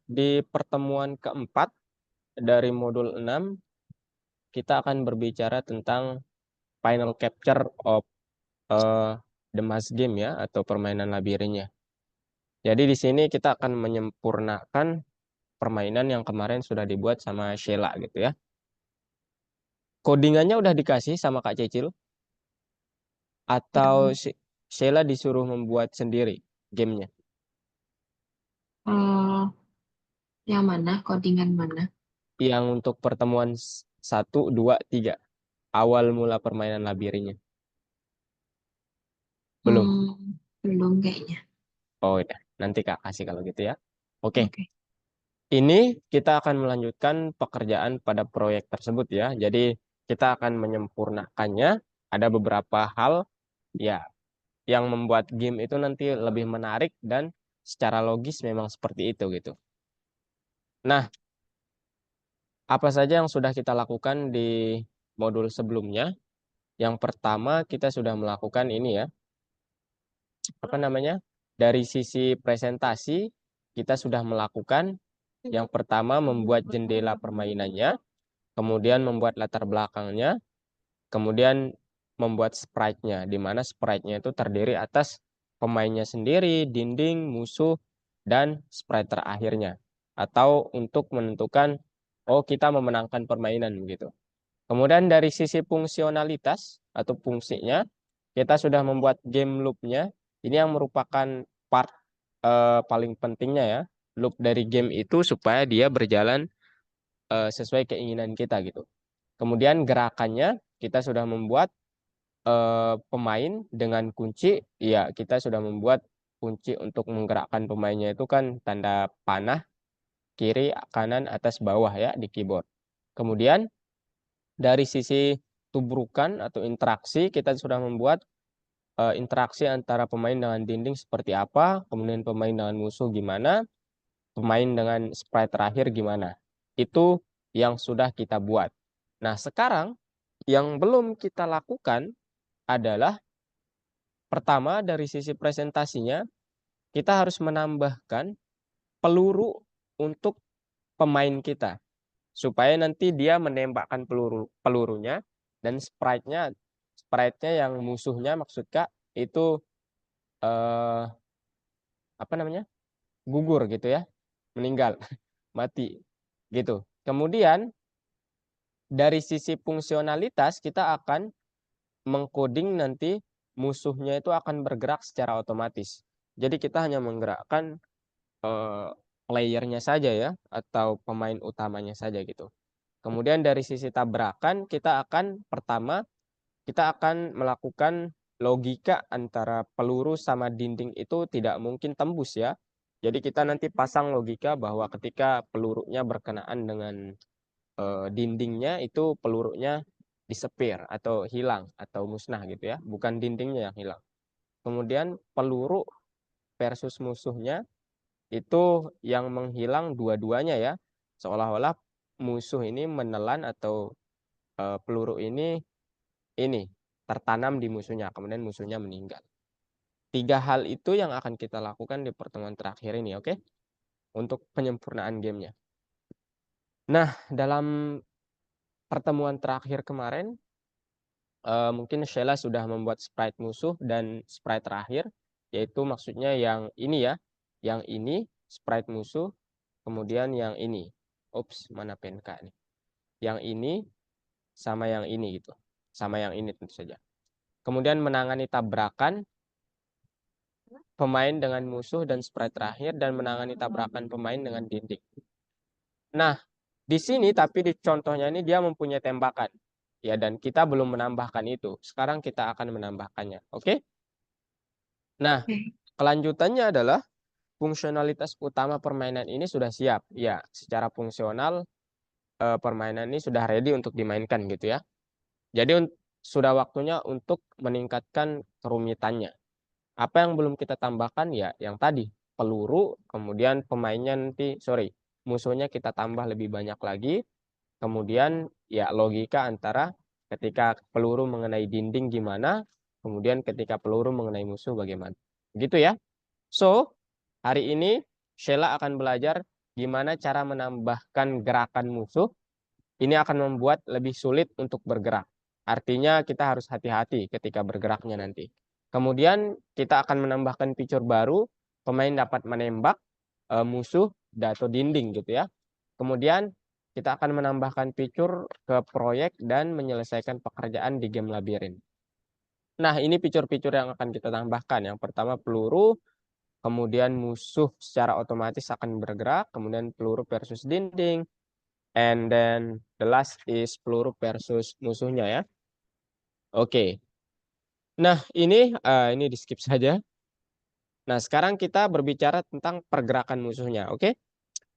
Di pertemuan keempat dari modul 6, kita akan berbicara tentang final capture of the maze game ya, atau permainan labirinnya. Jadi di sini kita akan menyempurnakan permainan yang kemarin sudah dibuat sama Sheila gitu ya. Codingannya udah dikasih sama Kak Cecil, atau Yang Sheila disuruh membuat sendiri gamenya? eh, yang mana? Codingan mana? Yang untuk pertemuan 1, 2, 3, awal mula permainan labirinnya. Belum? Belum kayaknya. Oh ya, nanti Kak kasih kalau gitu ya. Oke, Oke. ini kita akan melanjutkan pekerjaan pada proyek tersebut ya. Jadi kita akan menyempurnakannya. Ada beberapa hal ya yang membuat game itu nanti lebih menarik dan secara logis memang seperti itu gitu. Nah, apa saja yang sudah kita lakukan di modul sebelumnya? Yang pertama kita sudah melakukan ini ya, apa namanya? Dari sisi presentasi kita sudah melakukan yang pertama membuat jendela permainannya, kemudian membuat latar belakangnya, kemudian membuat sprite-nya, di mana sprite-nya itu terdiri atas pemainnya sendiri, dinding, musuh, dan sprite terakhirnya. Atau untuk menentukan, oh kita memenangkan permainan begitu. Kemudian dari sisi fungsionalitas atau fungsinya, kita sudah membuat game loop-nya. Ini yang merupakan part paling pentingnya ya. Loop dari game itu supaya dia berjalan sesuai keinginan kita gitu. Kemudian gerakannya kita sudah membuat pemain dengan kunci. Ya, kita sudah membuat kunci untuk menggerakkan pemainnya itu kan tanda panah kiri, kanan, atas, bawah ya di keyboard. Kemudian dari sisi tubrukan atau interaksi kita sudah membuat interaksi antara pemain dengan dinding seperti apa, kemudian pemain dengan musuh gimana, pemain dengan sprite terakhir gimana. Itu yang sudah kita buat. Nah, sekarang yang belum kita lakukan adalah pertama dari sisi presentasinya kita harus menambahkan peluru untuk pemain kita supaya nanti dia menembakkan pelurunya dan sprite-nya yang musuhnya maksud Kak itu eh, apa namanya? Gugur gitu ya, meninggal, mati gitu. Kemudian dari sisi fungsionalitas kita akan mengcoding nanti musuhnya itu akan bergerak secara otomatis. Jadi kita hanya menggerakkan eh, playernya saja ya atau pemain utamanya saja gitu. Kemudian dari sisi tabrakan kita akan melakukan logika antara peluru sama dinding itu tidak mungkin tembus ya. Jadi kita nanti pasang logika bahwa ketika pelurunya berkenaan dengan dindingnya itu pelurunya disepir atau hilang atau musnah gitu ya, bukan dindingnya yang hilang. Kemudian peluru versus musuhnya itu yang menghilang dua-duanya ya, seolah-olah musuh ini menelan atau peluru ini tertanam di musuhnya, kemudian musuhnya meninggal. Tiga hal itu yang akan kita lakukan di pertemuan terakhir ini, oke? Untuk penyempurnaan gamenya. Nah, dalam pertemuan terakhir kemarin, mungkin Sheila sudah membuat sprite musuh dan sprite terakhir, yaitu maksudnya yang ini ya, yang ini sprite musuh, kemudian yang ini. Ups, mana PNK nih? Yang ini sama yang ini gitu, sama yang ini tentu saja. Kemudian menangani tabrakan pemain dengan musuh dan sprite terakhir dan menangani tabrakan pemain dengan dinding. Nah, di sini tapi di contohnya ini dia mempunyai tembakan. Ya, dan kita belum menambahkan itu. Sekarang kita akan menambahkannya. Oke? Nah, Oke. kelanjutannya adalah fungsionalitas utama permainan ini sudah siap. Ya, secara fungsional permainan ini sudah ready untuk dimainkan gitu ya. Jadi sudah waktunya untuk meningkatkan kerumitannya. Apa yang belum kita tambahkan ya yang tadi peluru, kemudian pemainnya nanti musuhnya kita tambah lebih banyak lagi, kemudian ya logika antara ketika peluru mengenai dinding gimana, kemudian ketika peluru mengenai musuh bagaimana. Gitu ya. So, hari ini Sheila akan belajar gimana cara menambahkan gerakan musuh. Ini akan membuat lebih sulit untuk bergerak. Artinya kita harus hati-hati ketika bergeraknya nanti. Kemudian kita akan menambahkan fitur baru, pemain dapat menembak musuh atau dinding gitu ya. Kemudian kita akan menambahkan fitur ke proyek dan menyelesaikan pekerjaan di game labirin. Nah, ini fitur-fitur yang akan kita tambahkan. Yang pertama peluru, kemudian musuh secara otomatis akan bergerak, kemudian peluru versus dinding, and then the last is peluru versus musuhnya ya. Oke. Nah, ini di skip saja. Nah, sekarang kita berbicara tentang pergerakan musuhnya, oke?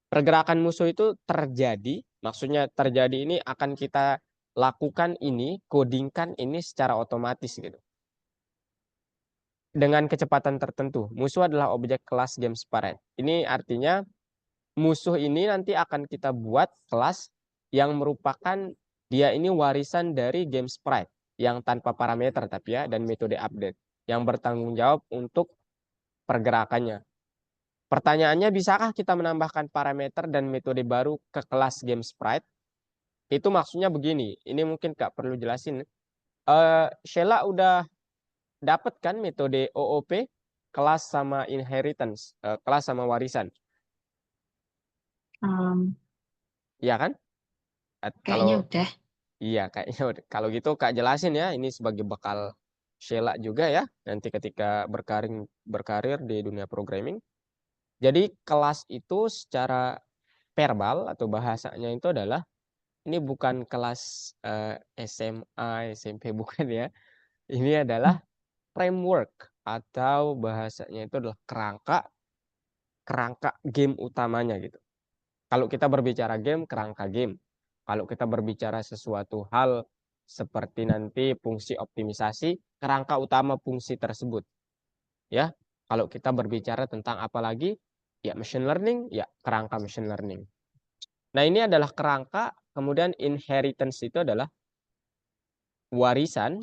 Pergerakan musuh itu terjadi, maksudnya terjadi ini akan kita lakukan ini, codingkan ini secara otomatis gitu. Dengan kecepatan tertentu. Musuh adalah objek kelas game sprite. Ini artinya musuh ini nanti akan kita buat kelas yang merupakan dia ini warisan dari game sprite yang tanpa parameter tapi ya dan metode update yang bertanggung jawab untuk pergerakannya. Pertanyaannya, bisakah kita menambahkan parameter dan metode baru ke kelas game sprite? Itu maksudnya begini. Ini mungkin Kak perlu jelasin. Sheila udah dapat kan metode OOP kelas sama inheritance, kelas sama warisan, Um, iya kan? Kalau Kayaknya udah. iya kayaknya kalau gitu Kak jelasin ya. Ini sebagai bekal Sheila juga ya. Nanti ketika berkarir di dunia programming. Jadi kelas itu secara verbal atau bahasanya itu adalah ini bukan kelas SMA, SMP bukan ya. Ini adalah framework atau bahasanya itu adalah kerangka kerangka game utamanya gitu. Kalau kita berbicara game, kerangka game. Kalau kita berbicara sesuatu hal seperti nanti fungsi optimisasi, kerangka utama fungsi tersebut. Ya, kalau kita berbicara tentang apa lagi, ya machine learning, ya kerangka machine learning. Nah ini adalah kerangka, kemudian inheritance itu adalah warisan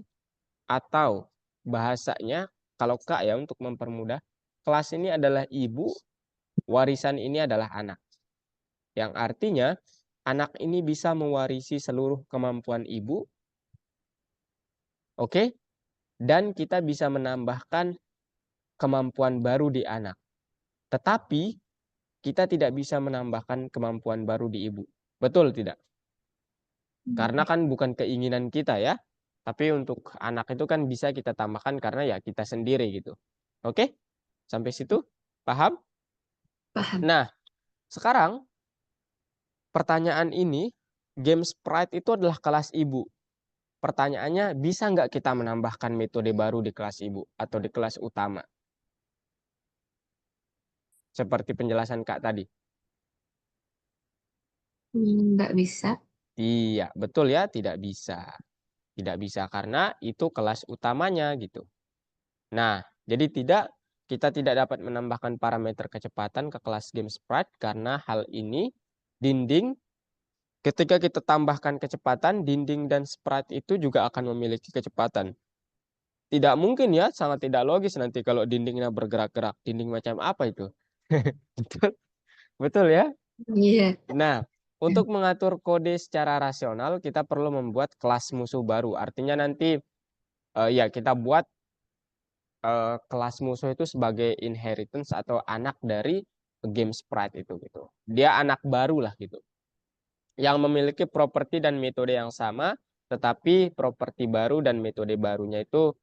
atau bahasanya, kalau Kak ya untuk mempermudah, kelas ini adalah ibu, warisan ini adalah anak. Yang artinya anak ini bisa mewarisi seluruh kemampuan ibu, oke? Dan kita bisa menambahkan kemampuan baru di anak. Tetapi kita tidak bisa menambahkan kemampuan baru di ibu. Betul tidak? Karena kan bukan keinginan kita ya. Tapi untuk anak itu kan bisa kita tambahkan karena ya kita sendiri gitu. Oke? Sampai situ? Paham? Paham. Nah, sekarang pertanyaan ini, game sprite itu adalah kelas ibu. Pertanyaannya, bisa nggak kita menambahkan metode baru di kelas ibu atau di kelas utama? Seperti penjelasan Kak tadi. Nggak bisa. Iya, betul ya, tidak bisa. Tidak bisa karena itu kelas utamanya gitu. Nah, jadi kita tidak dapat menambahkan parameter kecepatan ke kelas game sprite karena hal ini dinding ketika kita tambahkan kecepatan, dinding dan sprite itu juga akan memiliki kecepatan. Tidak mungkin ya, sangat tidak logis nanti kalau dindingnya bergerak-gerak. Dinding macam apa itu? Betul, betul ya. Iya. Nah, untuk mengatur kode secara rasional, kita perlu membuat kelas musuh baru. Artinya nanti ya kita buat kelas musuh itu sebagai inheritance atau anak dari game sprite itu gitu. Dia anak baru lah gitu. Yang memiliki properti dan metode yang sama, tetapi properti baru dan metode barunya itu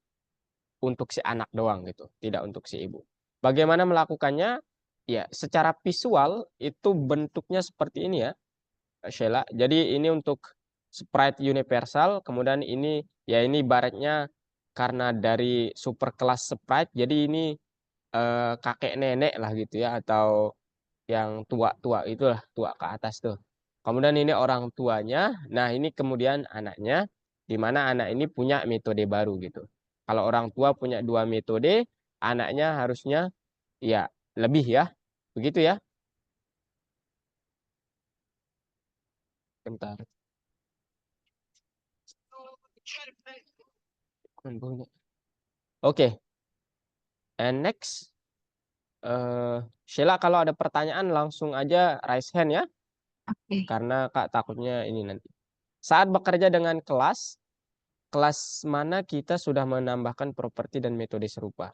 untuk si anak doang gitu, tidak untuk si ibu. Bagaimana melakukannya? Ya, secara visual itu bentuknya seperti ini ya, Sheila. Jadi ini untuk sprite universal, kemudian ini ya ini ibaratnya karena dari super kelas sprite, jadi ini kakek nenek lah gitu ya, atau yang tua-tua itulah, tua ke atas tuh. Kemudian ini orang tuanya, nah ini kemudian anaknya, di mana anak ini punya metode baru gitu. Kalau orang tua punya dua metode, anaknya harusnya ya lebih ya, begitu ya. Bentar. Oke, and next. Sheila, kalau ada pertanyaan langsung aja raise hand ya, Oke. karena Kak takutnya ini nanti. Saat bekerja dengan kelas mana kita sudah menambahkan properti dan metode serupa?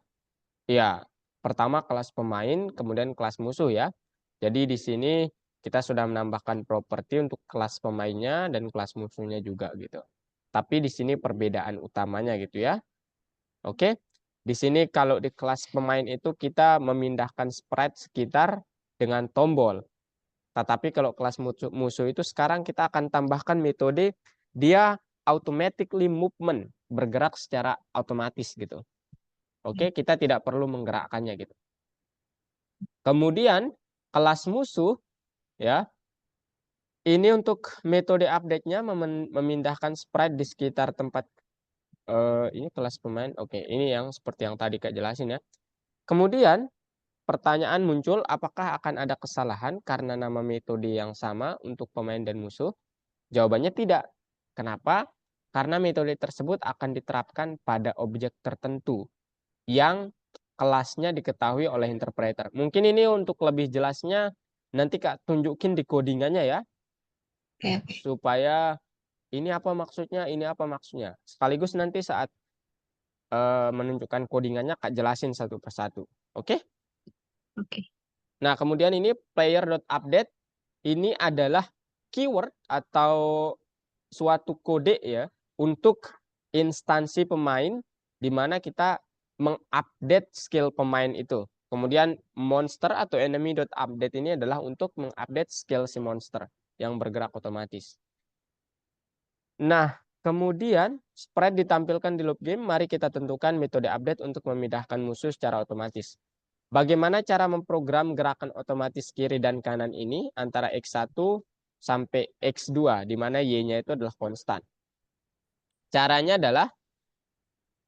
Ya, pertama kelas pemain, kemudian kelas musuh ya. Jadi di sini kita sudah menambahkan properti untuk kelas pemainnya dan kelas musuhnya juga gitu. Tapi di sini perbedaan utamanya gitu ya. Oke. Di sini kalau di kelas pemain itu kita memindahkan sprite sekitar dengan tombol. Tetapi kalau kelas musuh itu sekarang kita akan tambahkan metode dia automatically movement, bergerak secara otomatis gitu. Oke, kita tidak perlu menggerakkannya gitu. Kemudian kelas musuh ya, ini untuk metode update-nya memindahkan sprite di sekitar tempat ini kelas pemain. Oke, ini yang seperti yang tadi Kak jelasin ya. Kemudian pertanyaan muncul, apakah akan ada kesalahan karena nama metode yang sama untuk pemain dan musuh? Jawabannya tidak. Kenapa? Karena metode tersebut akan diterapkan pada objek tertentu yang kelasnya diketahui oleh interpreter. Mungkin ini untuk lebih jelasnya nanti Kak tunjukin di codingannya ya, Oke, oke. supaya ini apa maksudnya, ini apa maksudnya. Sekaligus nanti saat menunjukkan codingannya Kak jelasin satu persatu. Oke? Oke. Nah, kemudian ini player.update ini adalah keyword atau suatu kode ya untuk instansi pemain di mana kita mengupdate skill pemain itu. Kemudian monster atau enemy.update ini adalah untuk mengupdate skill si monster yang bergerak otomatis. Nah, kemudian spread ditampilkan di loop game. Mari kita tentukan metode update untuk memindahkan musuh secara otomatis. Bagaimana cara memprogram gerakan otomatis kiri dan kanan ini antara X1 sampai X2, di mana Y-nya itu adalah konstan. Caranya adalah,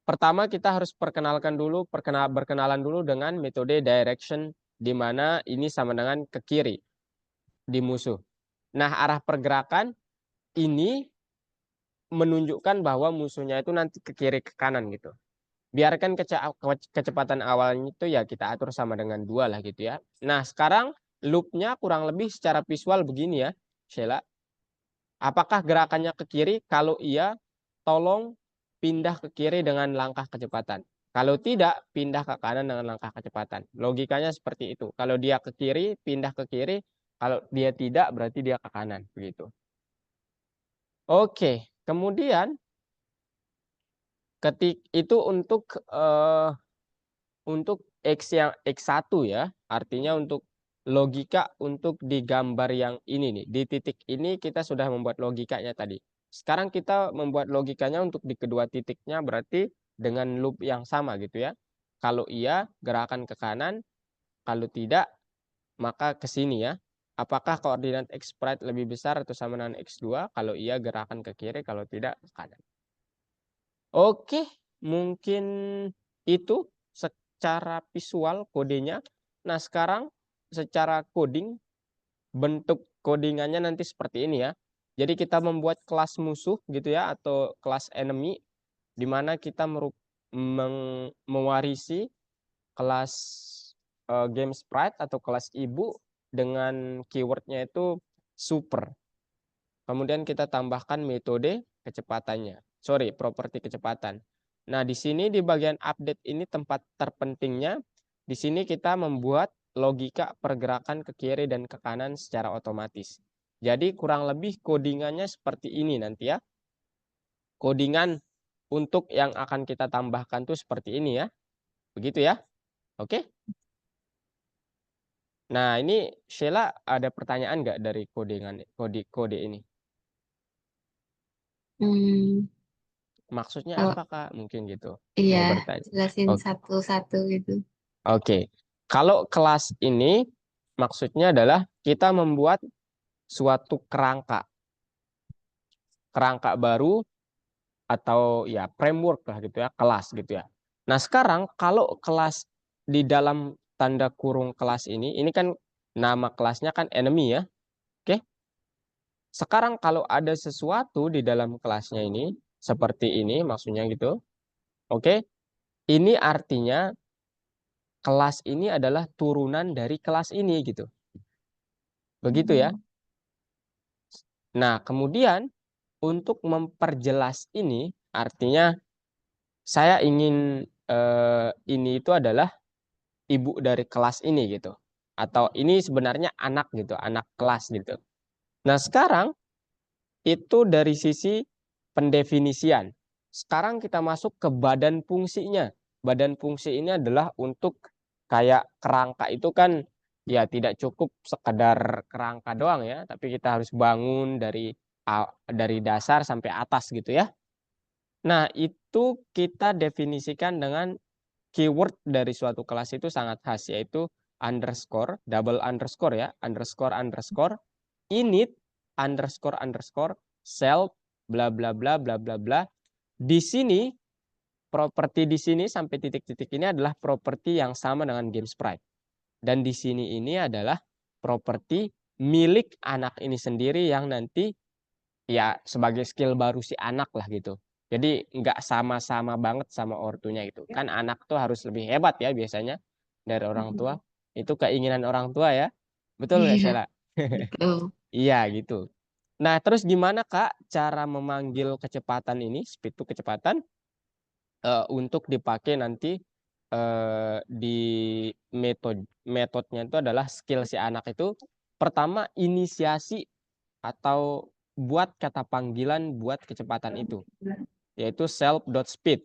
pertama kita harus berkenalan dulu dengan metode direction, di mana ini sama dengan ke kiri di musuh. Nah, arah pergerakan ini menunjukkan bahwa musuhnya itu nanti ke kiri ke kanan gitu. Biarkan kecepatan awalnya itu ya kita atur sama dengan 2 lah gitu ya. Nah, sekarang loopnya kurang lebih secara visual begini ya, Sheila. Apakah gerakannya ke kiri? Kalau iya, tolong pindah ke kiri dengan langkah kecepatan. Kalau tidak, pindah ke kanan dengan langkah kecepatan. Logikanya seperti itu. Kalau dia ke kiri, pindah ke kiri. Kalau dia tidak, berarti dia ke kanan. Begitu. Oke, kemudian ketik itu untuk X yang X1 ya, artinya untuk logika untuk di gambar yang ini nih. Di titik ini kita sudah membuat logikanya tadi. Sekarang kita membuat logikanya untuk di kedua titiknya berarti dengan loop yang sama gitu ya. Kalau iya, gerakan ke kanan. Kalau tidak, maka ke sini ya. Apakah koordinat X sprite lebih besar atau sama dengan X2? Kalau iya, gerakan ke kiri. Kalau tidak, ke kanan. Oke, mungkin itu secara visual kodenya. Nah, sekarang secara coding, bentuk codingannya nanti seperti ini ya. Jadi kita membuat kelas musuh gitu ya, atau kelas enemy, di mana kita mewarisi kelas game sprite atau kelas ibu dengan keywordnya itu super. Kemudian kita tambahkan metode kecepatannya. Sorry, properti kecepatan. Nah, di sini di bagian update ini tempat terpentingnya. Di sini kita membuat logika pergerakan ke kiri dan ke kanan secara otomatis. Jadi kurang lebih codingannya seperti ini nanti ya. Codingan untuk yang akan kita tambahkan tuh seperti ini ya. Begitu ya. Oke. Nah, ini Sheila ada pertanyaan nggak dari kode ini? Hmm, Maksudnya kalau apa, Kak? Mungkin gitu. iya, Mau bertanya. jelasin Oke. satu-satu gitu. Oke. Kalau kelas ini maksudnya adalah kita membuat suatu kerangka baru atau ya framework lah gitu ya, kelas gitu ya. Nah, sekarang kalau kelas di dalam tanda kurung kelas ini kan nama kelasnya kan enemy ya. Oke. Sekarang kalau ada sesuatu di dalam kelasnya ini seperti ini maksudnya gitu. Oke. Ini artinya kelas ini adalah turunan dari kelas ini gitu. Begitu ya. Nah, kemudian untuk memperjelas ini, artinya saya ingin ini itu adalah ibu dari kelas ini gitu. Atau ini sebenarnya anak gitu, anak kelas gitu. Nah, sekarang itu dari sisi pendefinisian. Sekarang kita masuk ke badan fungsinya. Badan fungsi ini adalah untuk kayak kerangka itu kan ya tidak cukup sekedar kerangka doang ya, tapi kita harus bangun dari dasar sampai atas gitu ya. Nah, itu kita definisikan dengan keyword dari suatu kelas itu sangat khas, yaitu underscore, double underscore ya, underscore underscore, init, underscore underscore, self, bla bla bla bla bla bla. Di sini, properti di sini sampai titik-titik ini adalah properti yang sama dengan game sprite. Dan di sini ini adalah properti milik anak ini sendiri yang nanti ya sebagai skill baru si anak lah gitu. Jadi nggak sama-sama banget sama ortunya itu. Kan anak tuh harus lebih hebat ya biasanya dari orang tua. Itu keinginan orang tua ya. Betul nggak Iya, Sheila? betul. Iya gitu. Nah terus gimana Kak cara memanggil kecepatan ini, speed to kecepatan, untuk dipakai nanti di metodenya itu adalah skill si anak itu. Pertama inisiasi atau buat kata panggilan buat kecepatan itu, yaitu self.speed.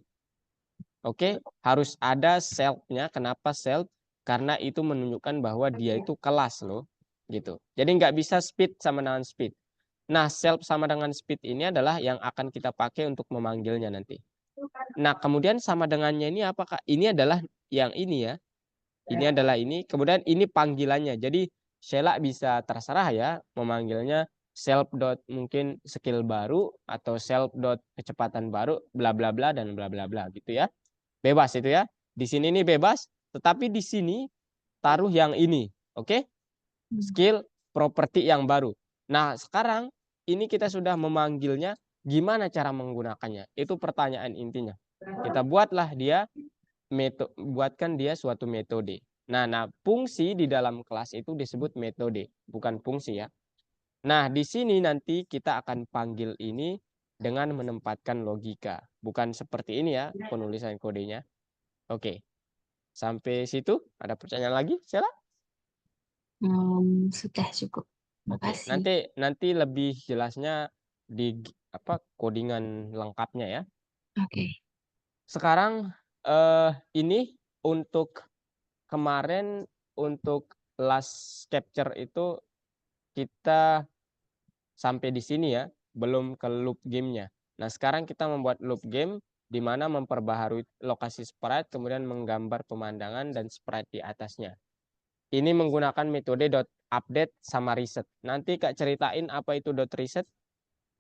Oke, harus ada self-nya. Kenapa self? Karena itu menunjukkan bahwa dia itu kelas loh, gitu. Jadi nggak bisa speed sama dengan speed. Nah, self sama dengan speed ini adalah yang akan kita pakai untuk memanggilnya nanti. Nah, kemudian sama dengannya ini apakah? Ini adalah yang ini ya. Ini adalah ini. Kemudian ini panggilannya. Jadi Sheila bisa terserah ya memanggilnya self dot mungkin skill baru atau self dot kecepatan baru bla bla bla dan bla bla bla gitu ya. Bebas itu ya. Di sini ini bebas, tetapi di sini taruh yang ini. Oke? Skill properti yang baru. Nah, sekarang ini kita sudah memanggilnya, gimana cara menggunakannya? Itu pertanyaan intinya. Kita buatlah dia buatkan dia suatu metode. Nah, fungsi di dalam kelas itu disebut metode, bukan fungsi ya. Nah, di sini nanti kita akan panggil ini dengan menempatkan logika, bukan seperti ini ya penulisan kodenya. Oke, sampai situ ada pertanyaan lagi, Sheila? Sudah cukup. Oke, Makasih. nanti lebih jelasnya di apa codingan lengkapnya ya. Oke. Sekarang ini untuk kemarin untuk last capture itu kita sampai di sini ya, belum ke loop gamenya. Nah, sekarang kita membuat loop game di mana memperbaharui lokasi sprite, kemudian menggambar pemandangan dan sprite di atasnya. Ini menggunakan metode .update sama reset. Nanti Kak ceritain apa itu .reset.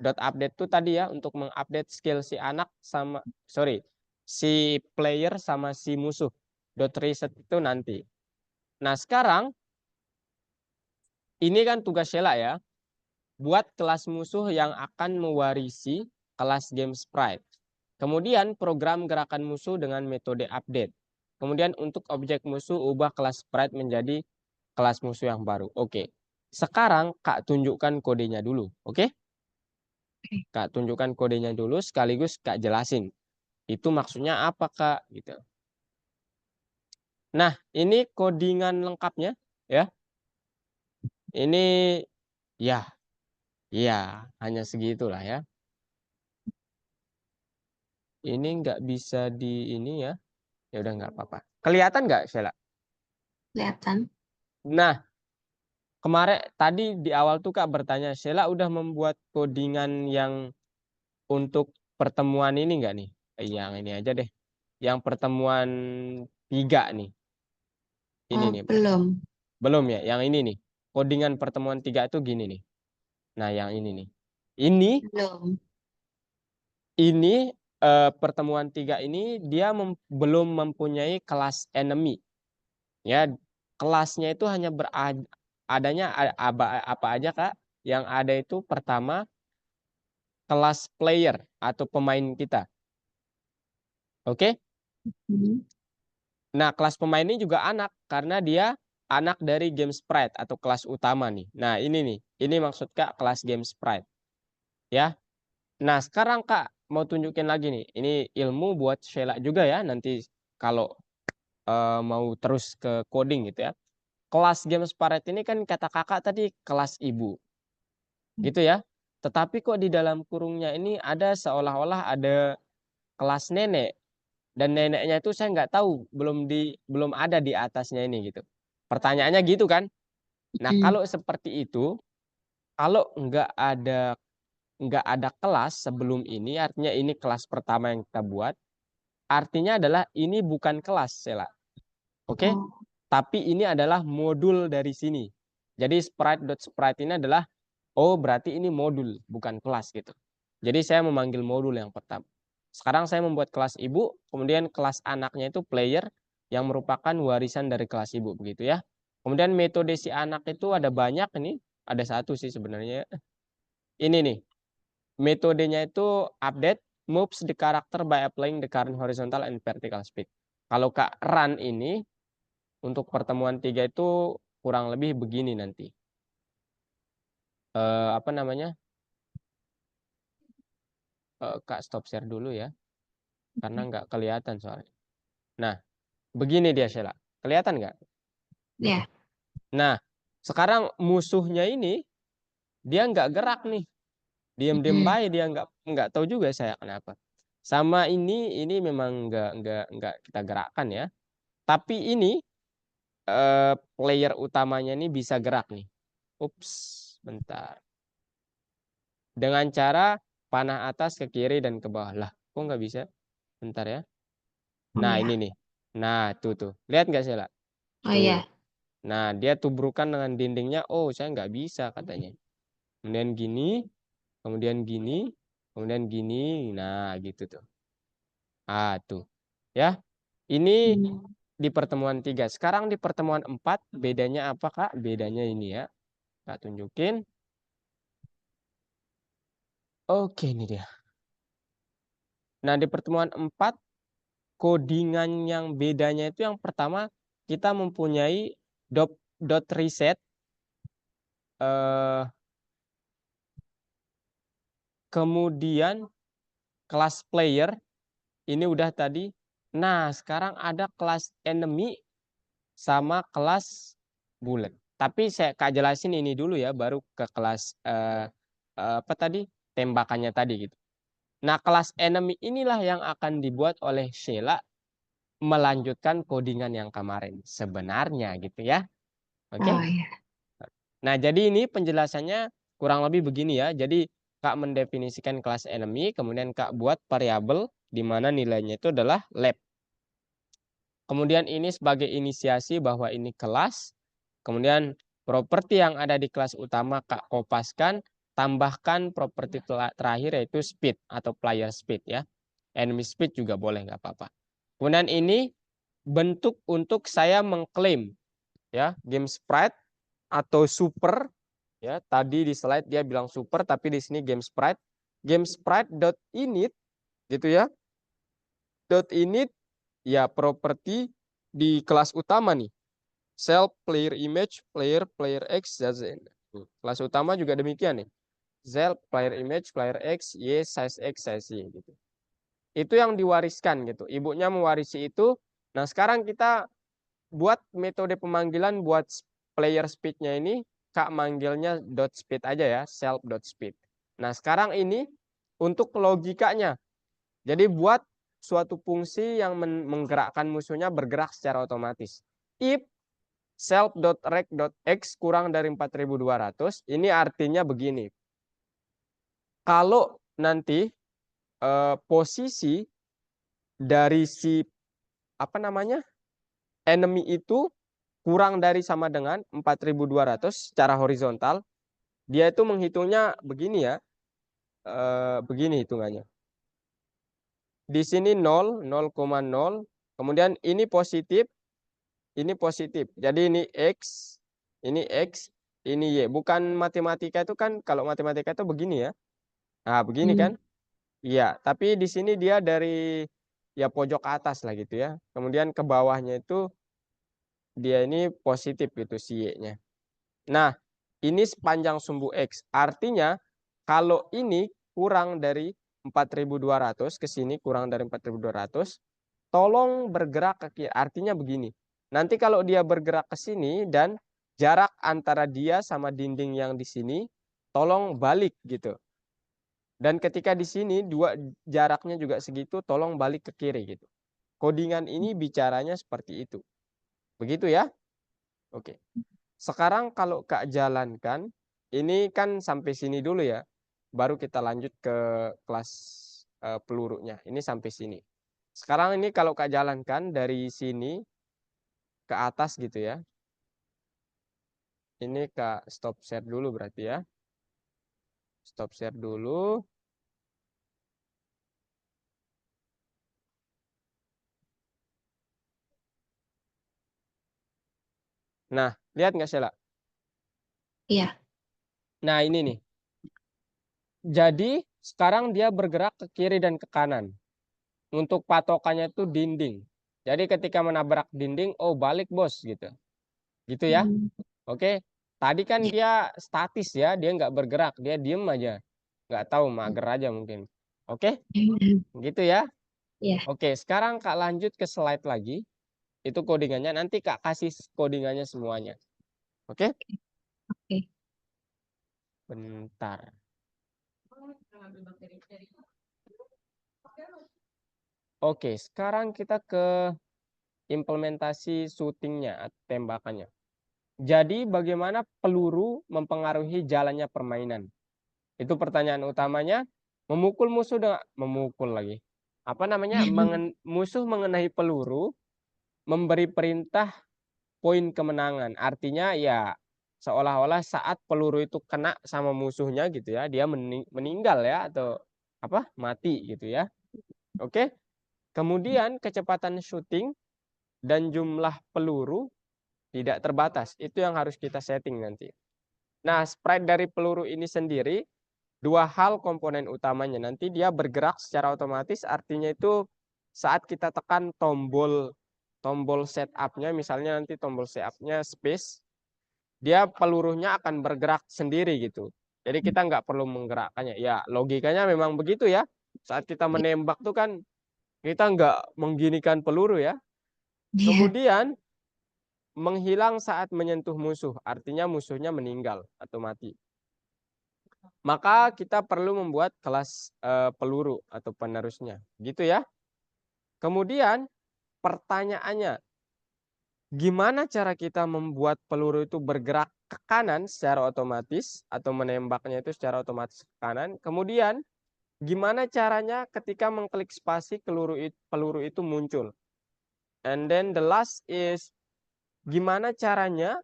.update itu tadi ya untuk mengupdate skill si anak sama si player sama si musuh. .reset itu nanti. Nah, sekarang ini kan tugas Sheila ya. Buat kelas musuh yang akan mewarisi kelas game sprite. Kemudian program gerakan musuh dengan metode update. Kemudian untuk objek musuh ubah kelas sprite menjadi kelas musuh yang baru. Oke. Sekarang Kak tunjukkan kodenya dulu. Oke? Kak tunjukkan kodenya dulu sekaligus Kak jelasin. Itu maksudnya apa Kak? Gitu. Nah, ini codingan lengkapnya ya. Ini ya, ya hanya segitulah ya. Ini nggak bisa di ini ya. Ya udah nggak apa-apa. Kelihatan nggak, Sheila? Kelihatan. Nah, kemarin tadi di awal tuh Kak bertanya, Sheila udah membuat codingan yang untuk pertemuan ini nggak nih? Yang ini aja deh. Yang pertemuan 3 nih. Ini Oh, nih. belum. Belum ya? Yang ini nih. Codingan pertemuan 3 tuh gini nih. Nah, yang ini nih. Ini Belum. ini pertemuan 3 ini dia belum mempunyai kelas enemy. Ya, kelasnya itu hanya adanya apa aja Kak? Yang ada itu pertama kelas player atau pemain kita. Oke? Hmm. Nah, kelas pemain ini juga anak karena dia anak dari game sprite atau kelas utama nih. Nah, ini nih. Ini maksud Kak kelas game sprite, ya. Nah, sekarang Kak mau tunjukin lagi nih. Ini ilmu buat Sheila juga ya nanti kalau mau terus ke coding gitu ya. Kelas game sprite ini kan kata Kakak tadi kelas ibu. Gitu ya. Tetapi kok di dalam kurungnya ini ada seolah-olah ada kelas nenek. Dan neneknya itu saya nggak tahu, belum ada di atasnya ini gitu. Pertanyaannya gitu kan. Nah, Mm. kalau seperti itu, kalau nggak ada kelas sebelum ini, artinya ini kelas pertama yang kita buat, artinya adalah ini bukan kelas, Sela. Oke? Oh, Tapi ini adalah modul dari sini. Jadi sprite.sprite ini adalah, oh berarti ini modul, bukan kelas gitu. Jadi saya memanggil modul yang pertama. Sekarang saya membuat kelas ibu, kemudian kelas anaknya itu player yang merupakan warisan dari kelas ibu begitu ya. Kemudian metode si anak itu ada banyak ini, ada satu sih sebenarnya. Ini nih, metodenya itu update moves the character by applying the current horizontal and vertical speed. Kalau Kak run ini untuk pertemuan 3 itu kurang lebih begini nanti. Apa namanya? Kak stop share dulu ya, karena nggak kelihatan soalnya. Nah, begini dia Sheila. Kelihatan nggak? ya. Nah, sekarang musuhnya ini dia nggak gerak nih, diem-diem Mm. baik dia nggak tahu juga saya kenapa. Sama ini memang nggak kita gerakkan ya. Tapi ini player utamanya ini bisa gerak nih. Ups, bentar. Dengan cara panah atas ke kiri dan ke bawah. Lah, kok nggak bisa? Bentar ya. Oh Nah, ya. ini nih. Nah, tuh. Lihat nggak Sheila? Oh Tuh. ya. Nah, dia tubrukan dengan dindingnya. Oh, saya nggak bisa katanya. Kemudian gini, kemudian gini, kemudian gini. Nah, gitu tuh. Ah, tuh. Ya, ini Mm. di pertemuan 3. Sekarang di pertemuan 4, bedanya apa, Kak? Bedanya ini ya. Kak tunjukin. Oke, ini dia. Nah, di pertemuan 4, codingan yang bedanya itu yang pertama, kita mempunyai dot reset, eh, kemudian kelas player, ini udah tadi. Nah, sekarang ada kelas enemy sama kelas bullet. Tapi saya Kak jelasin ini dulu ya, baru ke kelas apa tadi? Tembakannya tadi gitu. Nah, kelas enemy inilah yang akan dibuat oleh Sheila melanjutkan codingan yang kemarin sebenarnya gitu ya. Oh Oke. ya. Nah, jadi ini penjelasannya kurang lebih begini ya. Jadi Kak mendefinisikan kelas enemy, kemudian Kak buat variabel di mana nilainya itu adalah lab. Kemudian ini sebagai inisiasi bahwa ini kelas. Kemudian properti yang ada di kelas utama Kak kopaskan, tambahkan properti terakhir yaitu speed atau player speed ya. Enemy speed juga boleh nggak apa-apa. Kemudian ini bentuk untuk saya mengklaim ya game sprite atau super ya. Tadi di slide dia bilang super tapi di sini game sprite. Game sprite.init gitu ya. .init ya properti di kelas utama nih. Self, player image, player X, ZZ. Kelas utama juga demikian nih. Self, player image, player X, Y, size X, size Y gitu. Itu yang diwariskan gitu. Ibunya mewarisi itu. Nah, sekarang kita buat metode pemanggilan buat player speed-nya ini, Kak manggilnya dot speed aja ya, self dot speed. Nah, sekarang ini untuk logikanya. Jadi buat suatu fungsi yang menggerakkan musuhnya bergerak secara otomatis. If self.rect.x kurang dari 4200, ini artinya begini. Kalau nanti posisi dari si apa namanya? Enemy itu kurang dari sama dengan 4200 secara horizontal, dia itu menghitungnya begini ya. Begini hitungannya. Di sini 0, 0,0, kemudian ini positif, ini positif. Jadi ini X, ini Y. Bukan matematika itu kan, kalau matematika itu begini ya. Nah, begini Mm. kan? Iya, tapi di sini dia dari ya pojok atas lah gitu ya. Kemudian ke bawahnya itu dia ini positif gitu si Y-nya. Nah, ini sepanjang sumbu X. Artinya kalau ini kurang dari 4.200 ke sini kurang dari 4.200, tolong bergerak ke kiri. Artinya begini. Nanti kalau dia bergerak ke sini dan jarak antara dia sama dinding yang di sini, tolong balik gitu. Dan ketika di sini jaraknya juga segitu, tolong balik ke kiri gitu. Codingan ini bicaranya seperti itu. Begitu ya? Oke. Sekarang kalau Kak jalankan, ini kan sampai sini dulu ya. Baru kita lanjut ke kelas pelurunya. Ini sampai sini. Sekarang ini kalau Kak jalankan dari sini ke atas gitu ya. Ini Kak stop share dulu berarti ya. Stop share dulu. Nah, lihat nggak Sheila? Iya. Nah, ini nih. Jadi sekarang dia bergerak ke kiri dan ke kanan. Untuk patokannya itu dinding. Jadi ketika menabrak dinding, oh balik bos gitu. Gitu ya. Hmm. Oke. Tadi kan Ya. dia statis ya, dia nggak bergerak, dia diem aja. Nggak tahu, mager aja mungkin. Oke, gitu ya. Ya. Oke, sekarang Kak lanjut ke slide lagi. Itu codingannya, nanti Kak kasih codingannya semuanya. Oke, Oke. bentar. Oke, sekarang kita ke implementasi shootingnya, tembakannya. Jadi bagaimana peluru mempengaruhi jalannya permainan? Itu pertanyaan utamanya. Memukul musuh dengan memukul lagi. Apa namanya? Musuh mengenai peluru memberi perintah poin kemenangan. Artinya ya seolah-olah saat peluru itu kena sama musuhnya gitu ya, dia meninggal ya atau apa? Mati gitu ya. Oke. Kemudian kecepatan shooting dan jumlah peluru tidak terbatas. Itu yang harus kita setting nanti. Nah, sprite dari peluru ini sendiri dua hal komponen utamanya. Nanti dia bergerak secara otomatis, artinya itu saat kita tekan tombol setupnya, misalnya nanti tombol setupnya space, dia pelurunya akan bergerak sendiri gitu. Jadi kita nggak perlu menggerakkannya. Ya logikanya memang begitu ya. Saat kita menembak tuh kan kita nggak mengginikan peluru ya. Iya. Kemudian menghilang saat menyentuh musuh, artinya musuhnya meninggal atau mati. Maka kita perlu membuat kelas peluru atau penerusnya, gitu ya. Kemudian pertanyaannya, gimana cara kita membuat peluru itu bergerak ke kanan secara otomatis atau menembaknya itu secara otomatis ke kanan? Kemudian gimana caranya ketika mengklik spasi peluru itu muncul? And then the last is gimana caranya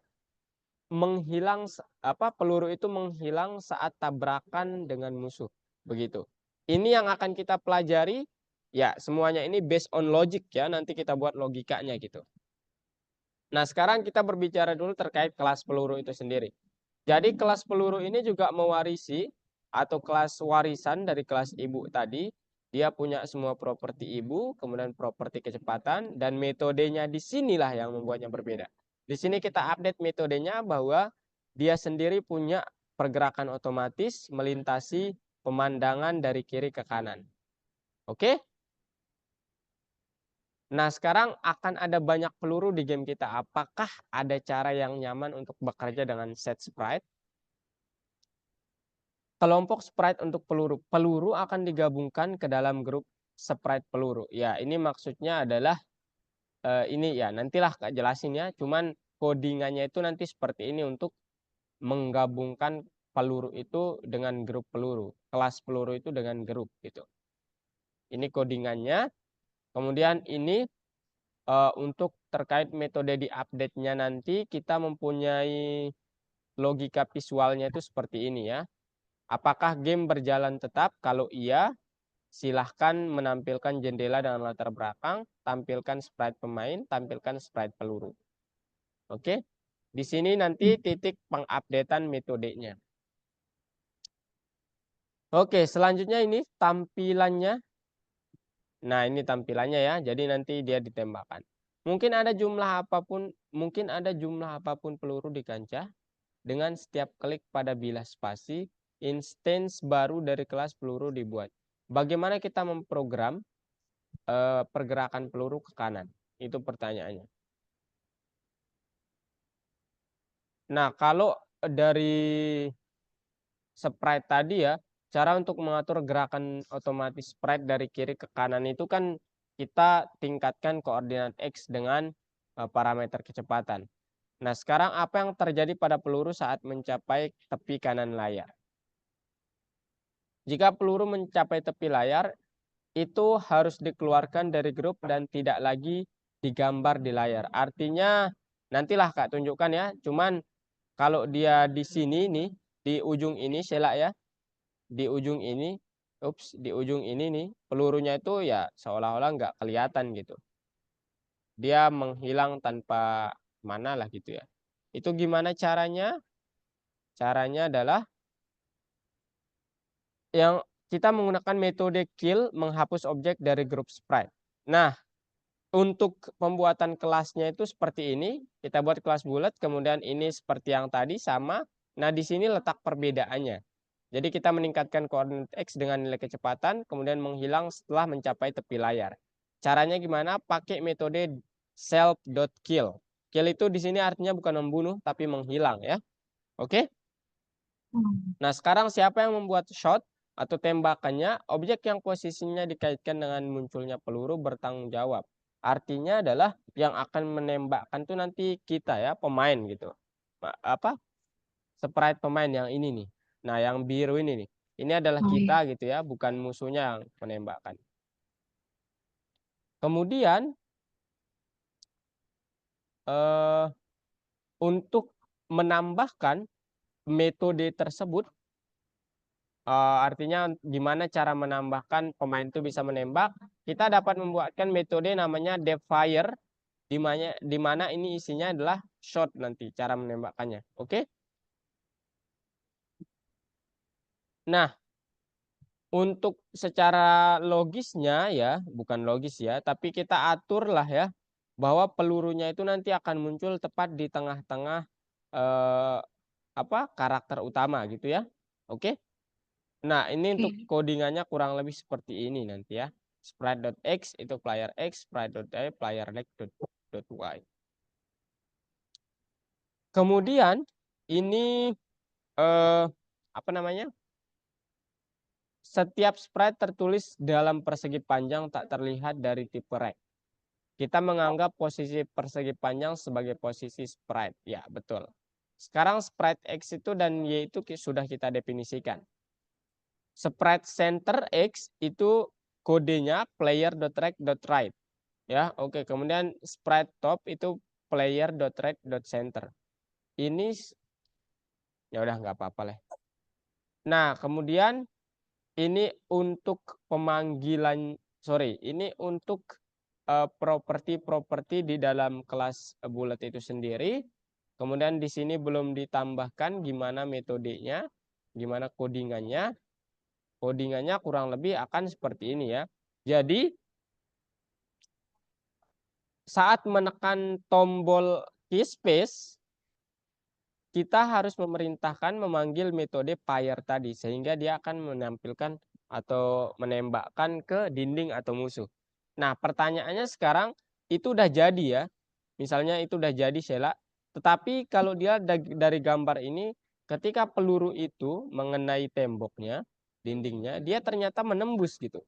peluru itu menghilang saat tabrakan dengan musuh. Begitu. Ini yang akan kita pelajari. Ya, semuanya ini based on logic ya. Nanti kita buat logikanya gitu. Nah, sekarang kita berbicara dulu terkait kelas peluru itu sendiri. Jadi kelas peluru ini juga mewarisi atau kelas warisan dari kelas ibu tadi. Dia punya semua properti ibu, kemudian properti kecepatan, dan metodenya di sinilah yang membuatnya berbeda. Di sini kita update metodenya bahwa dia sendiri punya pergerakan otomatis melintasi pemandangan dari kiri ke kanan. Oke? Nah, sekarang akan ada banyak peluru di game kita. Apakah ada cara yang nyaman untuk bekerja dengan set sprite? Kelompok sprite untuk peluru. Peluru akan digabungkan ke dalam grup sprite peluru. Ya, ini maksudnya adalah ini ya, nantilah Kak jelasin ya. Cuman codingannya itu nanti seperti ini untuk menggabungkan peluru itu dengan grup peluru. Kelas peluru itu dengan grup gitu. Ini codingannya. Kemudian ini untuk terkait metode di update-nya nanti kita mempunyai logika visualnya itu seperti ini ya. Apakah game berjalan tetap? Kalau iya, silahkan menampilkan jendela dengan latar belakang, tampilkan sprite pemain, tampilkan sprite peluru. Oke, di sini nanti titik pengupdatean metodenya. Oke, selanjutnya ini tampilannya. Nah, ini tampilannya ya. Jadi nanti dia ditembakkan. Mungkin ada jumlah apapun peluru di kancah. Dengan setiap klik pada bilah spasi, instance baru dari kelas peluru dibuat. Bagaimana kita memprogram pergerakan peluru ke kanan? Itu pertanyaannya. Nah, kalau dari sprite tadi ya, cara untuk mengatur gerakan otomatis sprite dari kiri ke kanan itu kan kita tingkatkan koordinat X dengan parameter kecepatan. Nah, sekarang apa yang terjadi pada peluru saat mencapai tepi kanan layar? Jika peluru mencapai tepi layar, itu harus dikeluarkan dari grup dan tidak lagi digambar di layar. Artinya, nantilah Kak tunjukkan ya. Cuman kalau dia di sini nih, di ujung ini Sheila ya, di ujung ini, di ujung ini nih, pelurunya itu ya seolah-olah nggak kelihatan gitu. Dia menghilang tanpa mana lah gitu ya. Itu gimana caranya? Caranya adalah yang kita menggunakan metode kill menghapus objek dari grup sprite. Nah, untuk pembuatan kelasnya itu seperti ini. Kita buat kelas bulat, kemudian ini seperti yang tadi sama. Nah, di sini letak perbedaannya. Jadi kita meningkatkan koordinat X dengan nilai kecepatan, kemudian menghilang setelah mencapai tepi layar. Caranya gimana? Pakai metode self.kill. Kill itu di sini artinya bukan membunuh, tapi menghilang ya. Oke? Nah, sekarang siapa yang membuat shot atau tembakannya? Objek yang posisinya dikaitkan dengan munculnya peluru bertanggung jawab. Artinya adalah yang akan menembakkan tuh nanti kita ya, pemain gitu. Apa? Sprite pemain yang ini nih. Nah, yang biru ini nih. Ini adalah Oh iya. kita gitu ya, bukan musuhnya yang menembakkan. Kemudian eh, untuk menambahkan metode tersebut, artinya gimana cara menambahkan pemain itu bisa menembak, kita dapat membuatkan metode namanya depfire, di mana ini isinya adalah shot nanti cara menembakkannya. Oke? Nah, untuk secara logisnya ya, bukan logis ya, tapi kita aturlah ya bahwa pelurunya itu nanti akan muncul tepat di tengah-tengah eh, karakter utama gitu ya. Oke. Nah, ini untuk Oke. codingannya kurang lebih seperti ini nanti ya. Sprite.x itu player x, sprite.y player y. Kemudian ini eh apa namanya? Setiap sprite tertulis dalam persegi panjang tak terlihat dari tipe rect. Kita menganggap posisi persegi panjang sebagai posisi sprite. Ya, betul. Sekarang sprite X itu dan Y itu sudah kita definisikan. Sprite center X itu kodenya player.rect.right. Ya, oke. Kemudian sprite top itu player.rect.center. Ini ya udah nggak apa-apa lah. Nah, kemudian ini untuk pemanggilan, ini untuk properti-properti di dalam kelas bulat itu sendiri. Kemudian di sini belum ditambahkan gimana metodenya, gimana codingannya. Codingannya kurang lebih akan seperti ini ya. Jadi saat menekan tombol key space, kita harus memerintahkan memanggil metode fire tadi sehingga dia akan menampilkan atau menembakkan ke dinding atau musuh. Nah, pertanyaannya sekarang itu udah jadi ya. Misalnya itu udah jadi Sheila, tetapi kalau dia dari gambar ini ketika peluru itu mengenai temboknya, dindingnya, dia ternyata menembus gitu.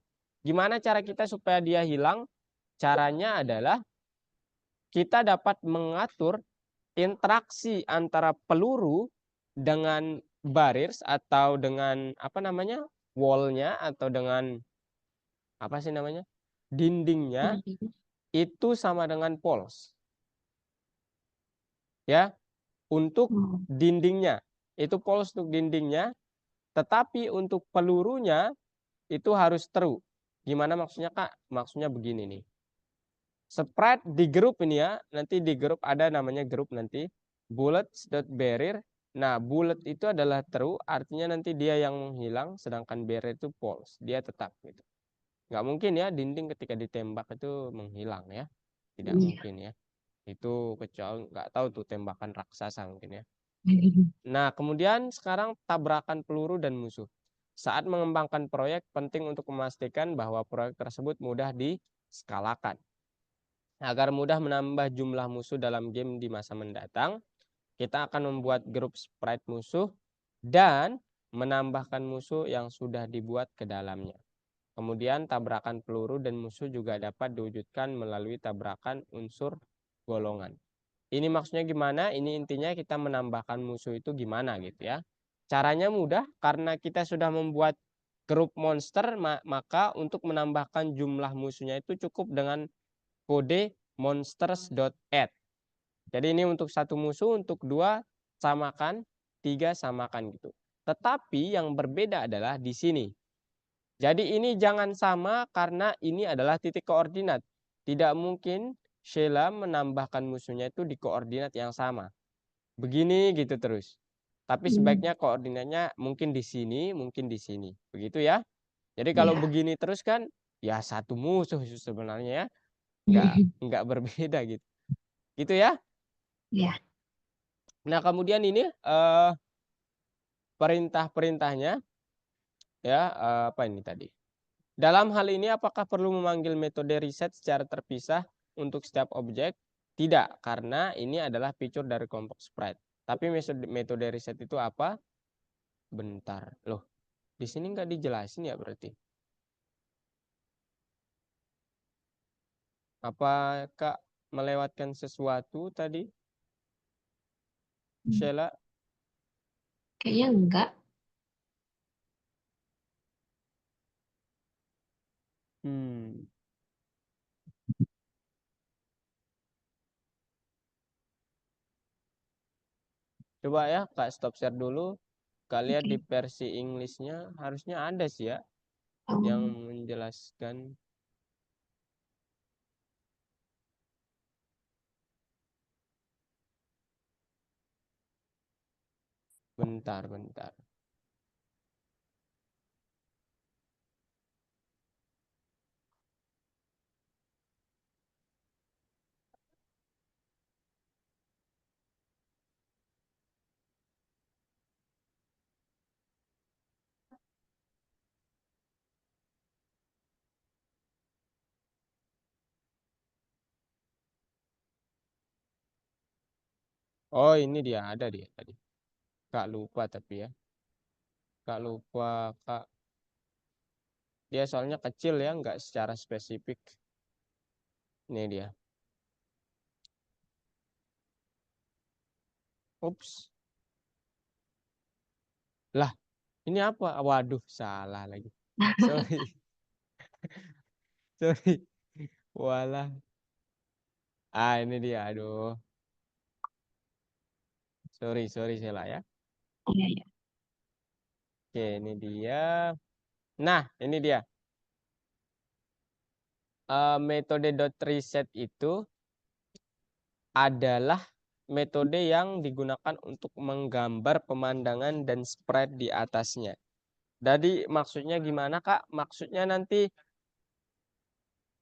Gimana cara kita supaya dia hilang? Caranya adalah kita dapat mengatur interaksi antara peluru dengan barriers atau dengan apa namanya wallnya atau dengan apa sih namanya dindingnya itu sama dengan poles ya untuk Hmm. dindingnya itu poles untuk dindingnya tetapi untuk pelurunya itu harus true. Gimana maksudnya Kak? Maksudnya begini nih. Spread di grup ini ya, nanti di grup ada namanya grup nanti bullets.barrier. Nah, bullet itu adalah true, artinya nanti dia yang menghilang, sedangkan barrier itu false, dia tetap gitu. Nggak mungkin ya dinding ketika ditembak itu menghilang ya. Tidak Iya. mungkin ya. Itu kecuali nggak tahu tuh tembakan raksasa mungkin ya. Nah, kemudian sekarang tabrakan peluru dan musuh. Saat mengembangkan proyek, penting untuk memastikan bahwa proyek tersebut mudah diskalakan. Agar mudah menambah jumlah musuh dalam game di masa mendatang, kita akan membuat grup sprite musuh dan menambahkan musuh yang sudah dibuat ke dalamnya. Kemudian tabrakan peluru dan musuh juga dapat diwujudkan melalui tabrakan unsur golongan. Ini maksudnya gimana? Ini intinya kita menambahkan musuh itu gimana gitu ya. Caranya mudah karena kita sudah membuat grup monster, maka untuk menambahkan jumlah musuhnya itu cukup dengan kode monsters.add. Jadi ini untuk satu musuh, untuk dua samakan, tiga samakan gitu. Tetapi yang berbeda adalah di sini. Jadi ini jangan sama karena ini adalah titik koordinat. Tidak mungkin Sheila menambahkan musuhnya itu di koordinat yang sama. Begini gitu terus. Tapi sebaiknya koordinatnya mungkin di sini, mungkin di sini. Begitu ya. Jadi kalau Iya. begini terus kan ya satu musuh sebenarnya ya. Nggak berbeda gitu. Gitu ya. Iya. Nah, kemudian ini perintah-perintahnya ya apa ini tadi? Dalam hal ini apakah perlu memanggil metode reset secara terpisah untuk setiap objek? Tidak, karena ini adalah fitur dari kelompok sprite. Tapi metode reset itu apa? Bentar. Loh, di sini nggak dijelasin ya berarti. Apa Kak melewatkan sesuatu tadi, Sheila? Kayaknya enggak. Hmm. Coba ya Kak stop share dulu. Kak lihat di Oke. versi Inggrisnya harusnya ada sih ya yang Um, menjelaskan. Bentar, bentar. Oh, ini dia ada dia tadi. Kak lupa tapi ya. Kak lupa, Kak. Dia soalnya kecil ya, nggak secara spesifik. Ini dia. Ups. Lah, ini apa? Waduh, salah lagi. Sorry, sorry. Walah. Ah, ini dia. Aduh. Sorry, sorry, salah ya. iya, iya. Oke, ini dia. Nah, ini dia. Metode dot reset itu adalah metode yang digunakan untuk menggambar pemandangan dan sprite di atasnya. Jadi maksudnya gimana Kak? Maksudnya nanti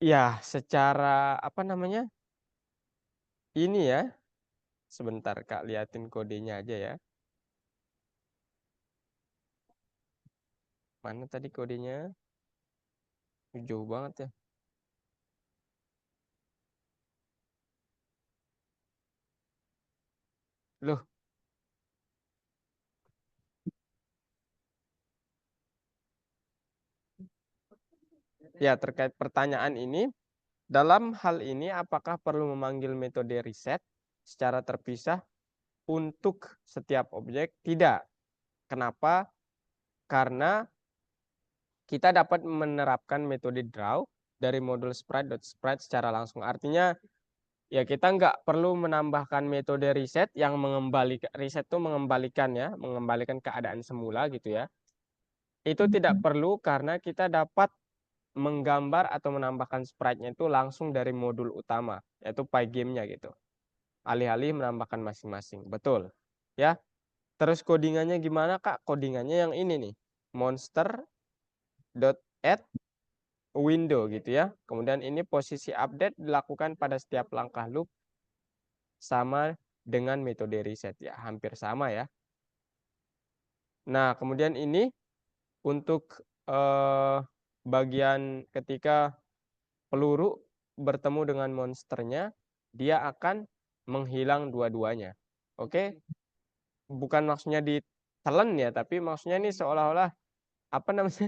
ya secara apa namanya? Ini ya. Sebentar Kak, liatin kodenya aja ya. Mana tadi kodenya? Jauh banget ya. Loh, ya terkait pertanyaan ini, dalam hal ini apakah perlu memanggil metode reset secara terpisah untuk setiap objek? Tidak. Kenapa? Karena kita dapat menerapkan metode draw dari modul sprite.sprite secara langsung. Artinya ya kita nggak perlu menambahkan metode reset yang mengembalikan reset itu mengembalikan ya, mengembalikan keadaan semula gitu ya. Itu tidak perlu karena kita dapat menggambar atau menambahkan sprite-nya itu langsung dari modul utama, yaitu Pygame-nya gitu. Alih-alih menambahkan masing-masing. Betul. Ya. Terus codingannya gimana, Kak? Codingannya yang ini nih. Monster.add window gitu ya. Kemudian ini posisi update dilakukan pada setiap langkah loop sama dengan metode reset ya, hampir sama ya. Nah, kemudian ini untuk bagian ketika peluru bertemu dengan monsternya, dia akan menghilang dua-duanya. Oke, bukan maksudnya ditelan ya, tapi maksudnya ini seolah-olah apa namanya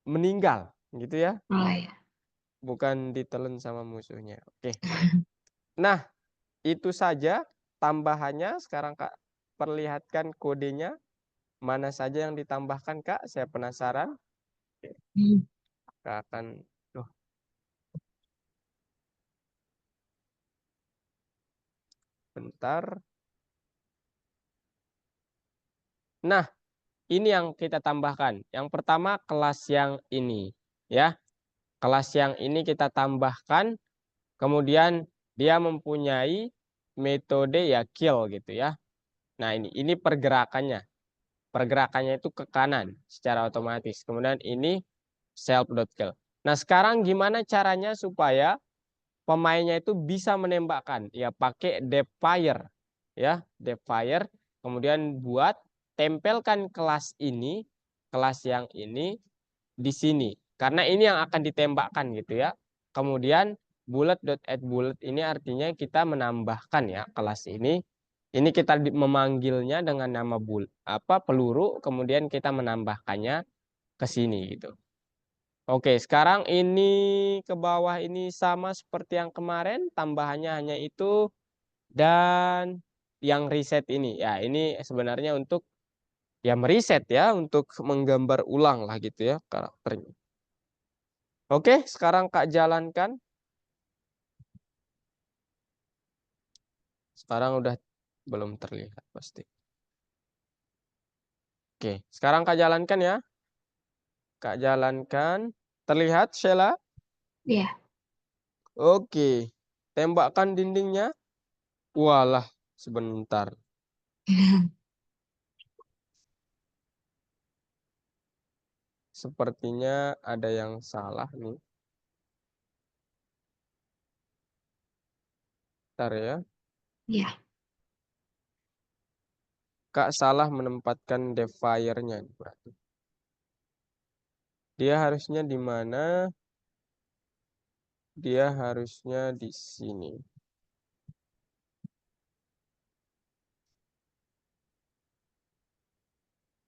meninggal gitu ya, Oh ya. bukan ditelan sama musuhnya. Oke, nah itu saja tambahannya. Sekarang Kak perlihatkan kodenya mana saja yang ditambahkan Kak. Saya penasaran. Hmm. Kak akan, tuh, bentar. Nah, ini yang kita tambahkan. Yang pertama kelas yang ini ya. Kelas yang ini kita tambahkan, kemudian dia mempunyai metode ya kill gitu ya. Nah, ini pergerakannya. Pergerakannya itu ke kanan secara otomatis. Kemudian ini self.kill. Nah, sekarang gimana caranya supaya pemainnya itu bisa menembakkan? Ya pakai depfire ya, depfire. Kemudian buat tempelkan kelas ini, kelas yang ini di sini. Karena ini yang akan ditembakkan gitu ya. Kemudian bullet.add bullet ini artinya kita menambahkan ya kelas ini. Ini kita memanggilnya dengan nama peluru, kemudian kita menambahkannya ke sini gitu. Oke, sekarang ini ke bawah ini sama seperti yang kemarin, tambahannya hanya itu dan yang reset ini. Ya, ini sebenarnya untuk ya mereset ya, untuk menggambar ulang lah gitu ya karakternya. Oke, sekarang Kak jalankan. Sekarang udah belum terlihat pasti. Oke, sekarang Kak jalankan ya. Kak jalankan. Terlihat, Sheila? Ya. Oke. Tembakkan dindingnya. Walah, sebentar. Sepertinya ada yang salah nih. Bentar ya. Ya. Kak salah menempatkan Defier-nya. Berarti. Dia harusnya di mana? Dia harusnya di sini.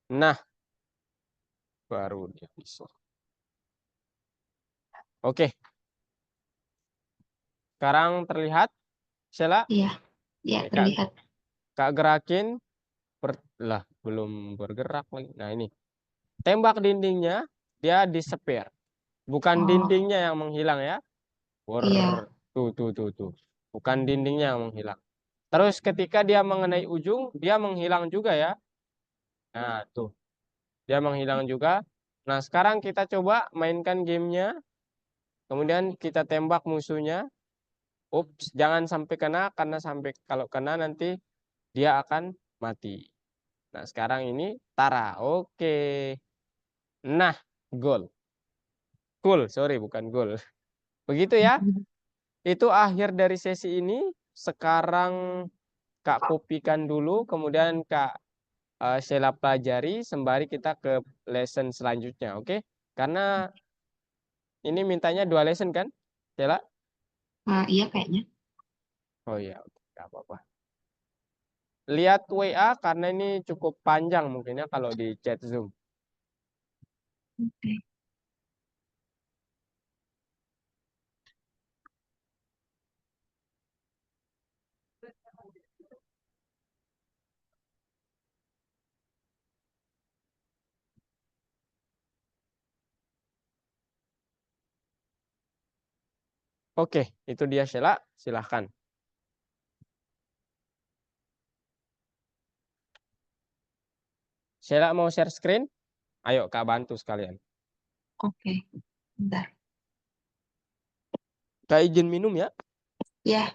Nah, baru dia bisa. Oke, sekarang terlihat, Sheila? Ya. Ya, Oke, terlihat. Kak gerakin. Lah, belum bergerak lagi. Nah, ini. Tembak dindingnya, dia disepir. Bukan Oh, dindingnya yang menghilang ya. Wor, iya. tuh. Bukan dindingnya yang menghilang. Terus ketika dia mengenai ujung, dia menghilang juga ya. Nah, tuh. Dia menghilang juga. Nah, sekarang kita coba mainkan gamenya. Kemudian kita tembak musuhnya. Ups, jangan sampai kena, karena sampai kalau kena nanti dia akan mati. Nah, sekarang ini Tara. Oke. Nah, gol. Cool, sorry, bukan gol. Begitu ya. Itu akhir dari sesi ini. Sekarang Kak kopikan dulu, kemudian Kak Sheila pelajari sembari kita ke lesson selanjutnya, oke? Karena ini mintanya 2 lesson kan, Sheila? Iya kayaknya. Oh iya, oke, nggak apa-apa. Lihat WA karena ini cukup panjang mungkin ya kalau di chat Zoom. Oke. Oke, itu dia Sheila, silahkan. Sheila mau share screen? Ayo Kak bantu sekalian. Oke. Bentar. Kak izin minum ya. Ya.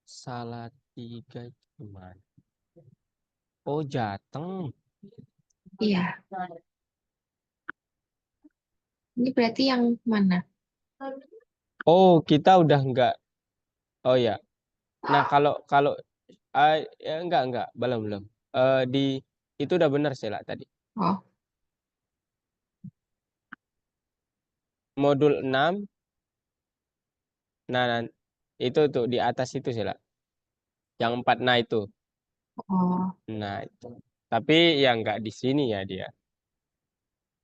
Salatiga gimana? Oh, Jateng. Iya. Ini berarti yang mana? Oh, kita udah enggak. Oh ya. Nah, kalau kalau ya, enggak, belum belum. Di itu udah benar sih lah tadi. Oh, Modul 6. Nah, itu tuh di atas itu sih lah. Yang 4 nah itu. oh, Nah, itu. Tapi ya enggak di sini ya dia.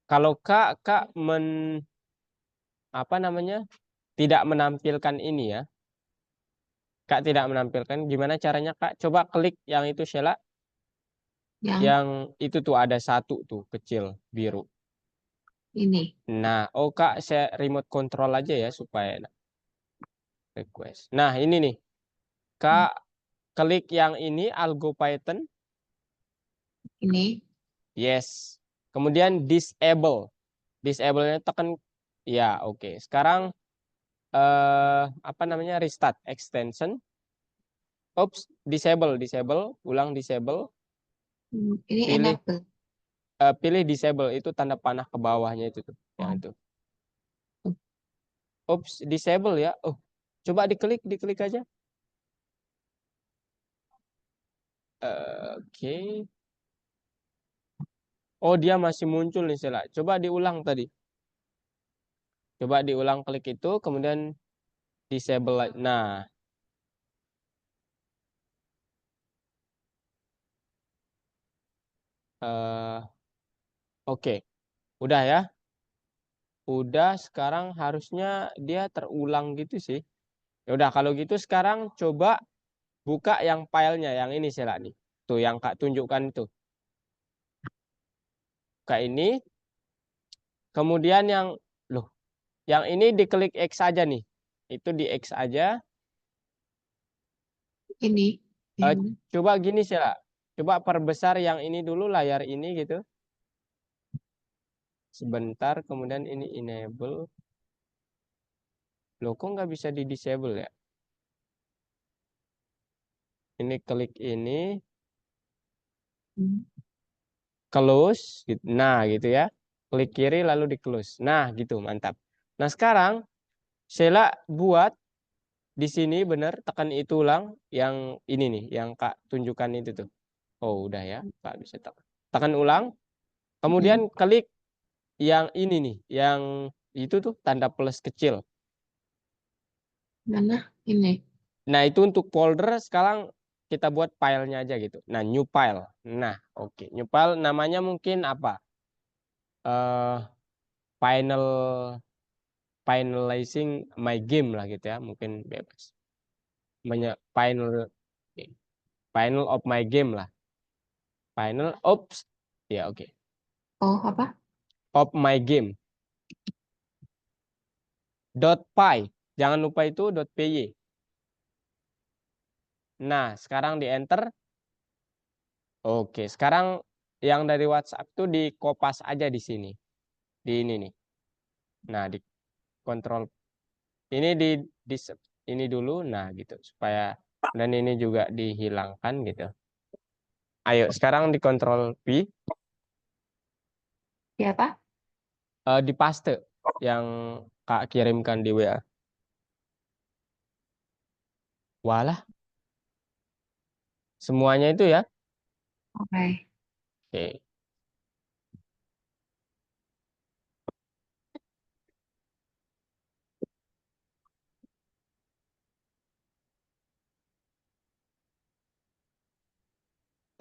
Kalau Kak apa namanya? Tidak menampilkan ini ya. Kak tidak menampilkan gimana caranya Kak? Coba klik yang itu Sheila. yang Yang itu tuh ada satu tuh kecil biru. ini. Nah, oh Kak, saya remote control aja ya supaya enak. Request. Nah, ini nih. Hmm, Kak, klik yang ini Algo Python. Ini. Yes. Kemudian disable. Disable-nya tekan ya, oke. Sekarang apa namanya? Restart extension. Oops, disable. Ulang disable. Ini Pilih enable. pilih disable itu tanda panah ke bawahnya itu tuh, yang Oh, itu. Oops, disable ya. Oh, coba diklik aja. Oke. Oh, dia masih muncul nih, Sela. Coba diulang tadi. Coba diulang klik itu, kemudian disable. Nah, eh, oke. Udah ya. Udah, sekarang harusnya dia terulang gitu sih. Ya udah, kalau gitu sekarang coba buka yang filenya, yang ini, Sela nih. Tuh, yang Kak tunjukkan itu. Kak ini, kemudian loh, yang ini diklik X aja nih. Itu di X aja. ini. Eh, Yang mana? coba gini sih lah. Coba perbesar yang ini dulu layar ini gitu. Sebentar, kemudian ini enable. Loh, kok nggak bisa di disable ya? Ini klik ini, Hmm, close, gitu. Nah, gitu ya. Klik kiri lalu di close. Nah, gitu, mantap. Nah, sekarang Sheila buat di sini bener tekan itu ulang yang ini nih, yang Kak tunjukkan itu tuh. Oh, udah ya, Kak bisa tekan. Tekan ulang, kemudian hmm. klik yang ini nih, yang itu tuh tanda plus kecil. Mana? Ini. Nah, itu untuk folder sekarang kita buat filenya aja gitu. Nah, new file. Nah, oke. New file namanya mungkin apa? eh final finalizing my game lah gitu ya. Mungkin bebas. Final final of my game lah. Final ops. Ya, oke. Oh, apa? Of my game. .py. Jangan lupa itu .py. Nah, sekarang di enter. Oke, sekarang yang dari WhatsApp tuh di kopas aja di sini. Di ini nih. Nah, di kontrol ini di ini dulu, nah gitu supaya dan ini juga dihilangkan gitu. Ayo sekarang dikontrol V, Siapa? di paste yang Kak kirimkan di WA. Walah, semuanya itu ya. Oke. Oke.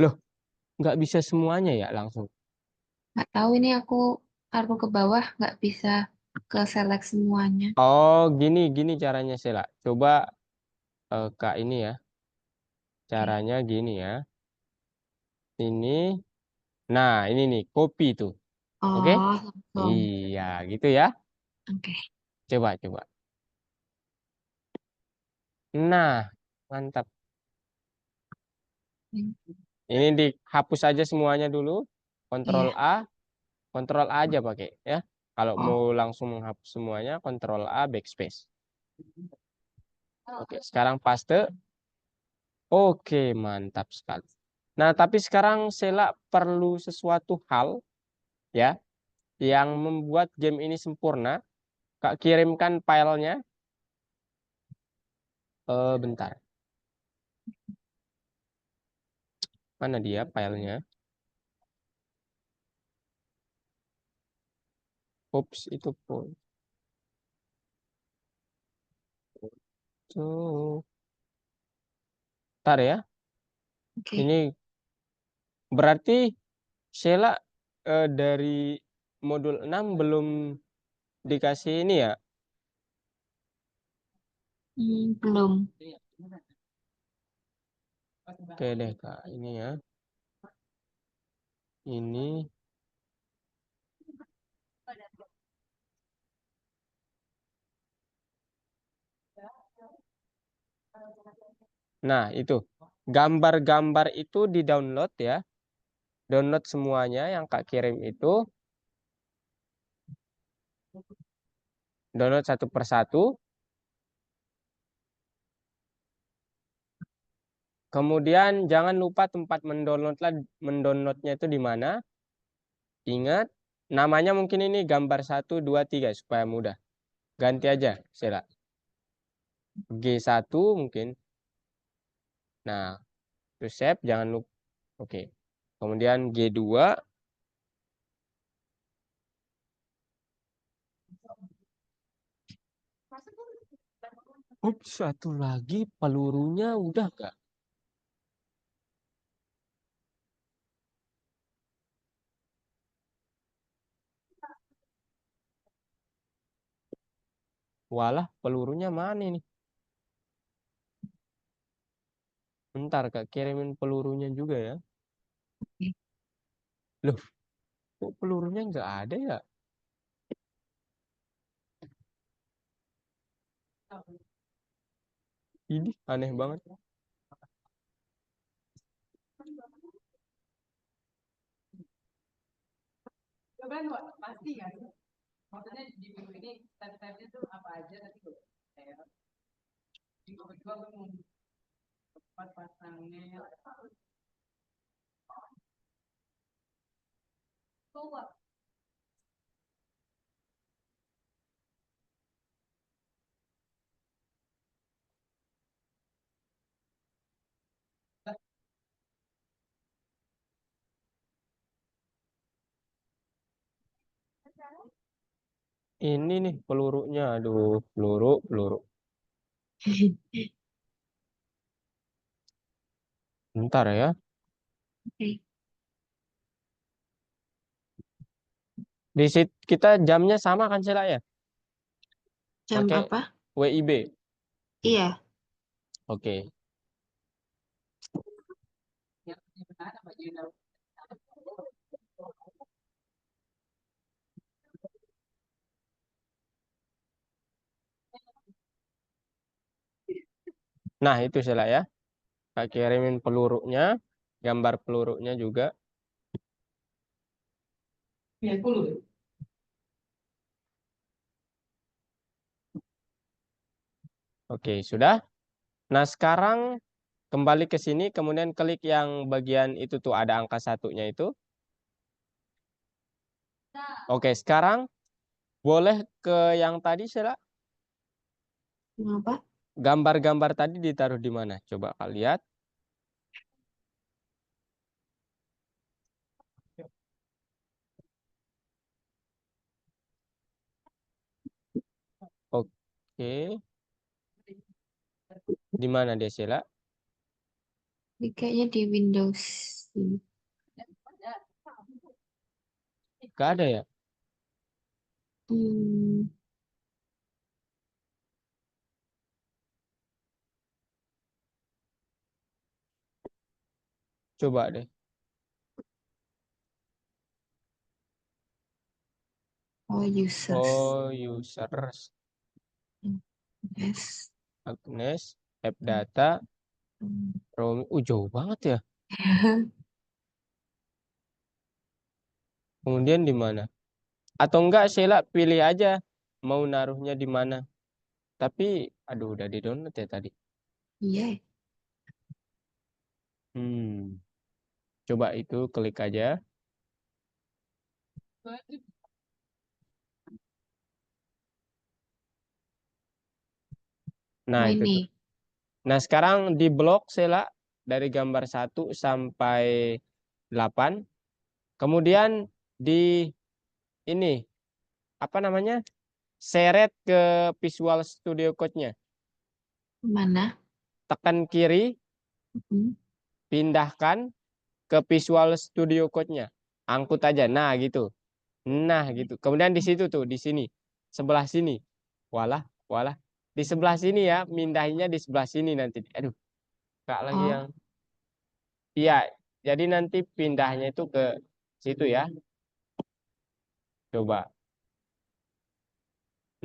Loh, nggak bisa semuanya ya langsung. Nggak tahu ini aku taruh ke bawah nggak bisa ke select semuanya. Oh, gini caranya Sela. Coba Kak ini ya. Oke. Caranya gini ya. Ini, nah ini nih copy tuh. Oke? Oh, langsung. Iya, gitu ya. Oke. Coba. Nah, mantap. Ini dihapus aja semuanya dulu. Kontrol Iya. A, Kontrol A aja pakai ya. Kalau Oh, mau langsung menghapus semuanya, Kontrol A backspace. Oke, sekarang paste. Oke, mantap sekali. Nah, tapi sekarang Sela perlu sesuatu hal ya yang membuat game ini sempurna. Kak kirimkan filenya. Bentar. Mana dia filenya? Ups, itu pun. Tuh. Ntar ya. Oke. Ini berarti Sheila dari modul 6 belum dikasih ini ya? Belum. Oke deh Kak, ini ya. Ini. Nah, itu. Gambar-gambar itu di-download ya. Download semuanya yang Kak kirim itu. Download satu persatu. Kemudian jangan lupa tempat mendownloadnya itu di mana. Ingat, namanya mungkin ini gambar 1, 2, 3 supaya mudah. Ganti aja, Sheila. G1 mungkin. Nah, itu save, jangan lupa. Oke. Kemudian G2. Ups, satu lagi pelurunya udah gak? Walah, pelurunya mana ini? Bentar, Kak, kirimin pelurunya juga ya. Oke. Loh, kok pelurunya nggak ada ya? Ini aneh banget. Ini nih pelurunya. Aduh, peluru. Bentar ya. Oke. Di situ kita jamnya sama kan, Sela ya? Jam Pakai apa? WIB. Iya. Oke. Nah, itu Sela ya. Kak kirimin pelurunya, gambar pelurunya juga. Oke, sudah. Nah, sekarang kembali ke sini, kemudian klik yang bagian itu tuh ada angka satunya itu. Oke, sekarang boleh ke yang tadi, Sheila. Kenapa? Gambar-gambar tadi ditaruh di mana? Coba Kak lihat. Oke, di mana dia, Sheila? Ini kayaknya di Windows ini. Gak ada ya? Hmm, Coba deh. oh, users. Oh, users. Yes. Agnes, app data, Hmm. Romi. Jauh banget ya. Kemudian di mana? Atau enggak, Sheila pilih aja mau naruhnya di mana. Tapi, aduh, udah di-download ya tadi. Iya. Coba itu klik aja. Nah, Oh itu tuh. ini. Nah, sekarang di blok Sela dari gambar 1 sampai 8. Kemudian di ini apa namanya? Seret ke Visual Studio Code-nya. Mana? Tekan kiri, Hmm. pindahkan ke Visual Studio Code-nya. Angkut aja. Nah, gitu. Nah, gitu. Kemudian di situ tuh, di sini. Sebelah sini. Walah, walah. Di sebelah sini ya, mindahinnya di sebelah sini nanti. Aduh, Kak lagi yang. Oh, Iya, jadi nanti pindahnya itu ke situ ya. Coba.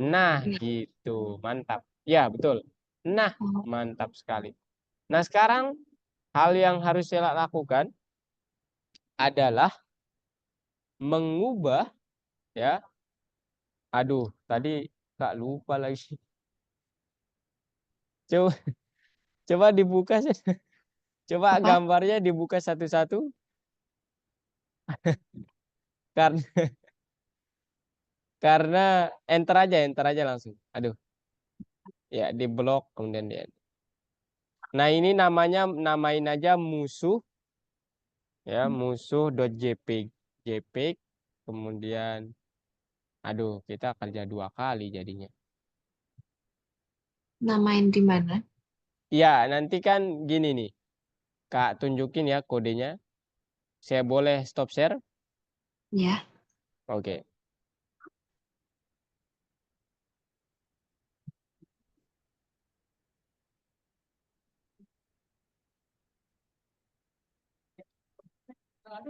Nah, iya. gitu. Mantap. Ya, betul. Nah, Oh, mantap sekali. Nah, sekarang hal yang harus saya lakukan adalah mengubah ya. Aduh, tadi Kak lupa lagi. Coba coba dibuka sih. Coba apa? gambarnya dibuka satu-satu karena karena enter aja langsung. Aduh, ya di blok kemudian dia. Nah, ini namanya namain aja musuh ya, musuh.jpg JPEG kemudian aduh, kita kerja 2 kali jadinya. Namain di mana? Ya, nanti kan gini nih. Kak tunjukin ya kodenya. Saya boleh stop share? Ya. Oke.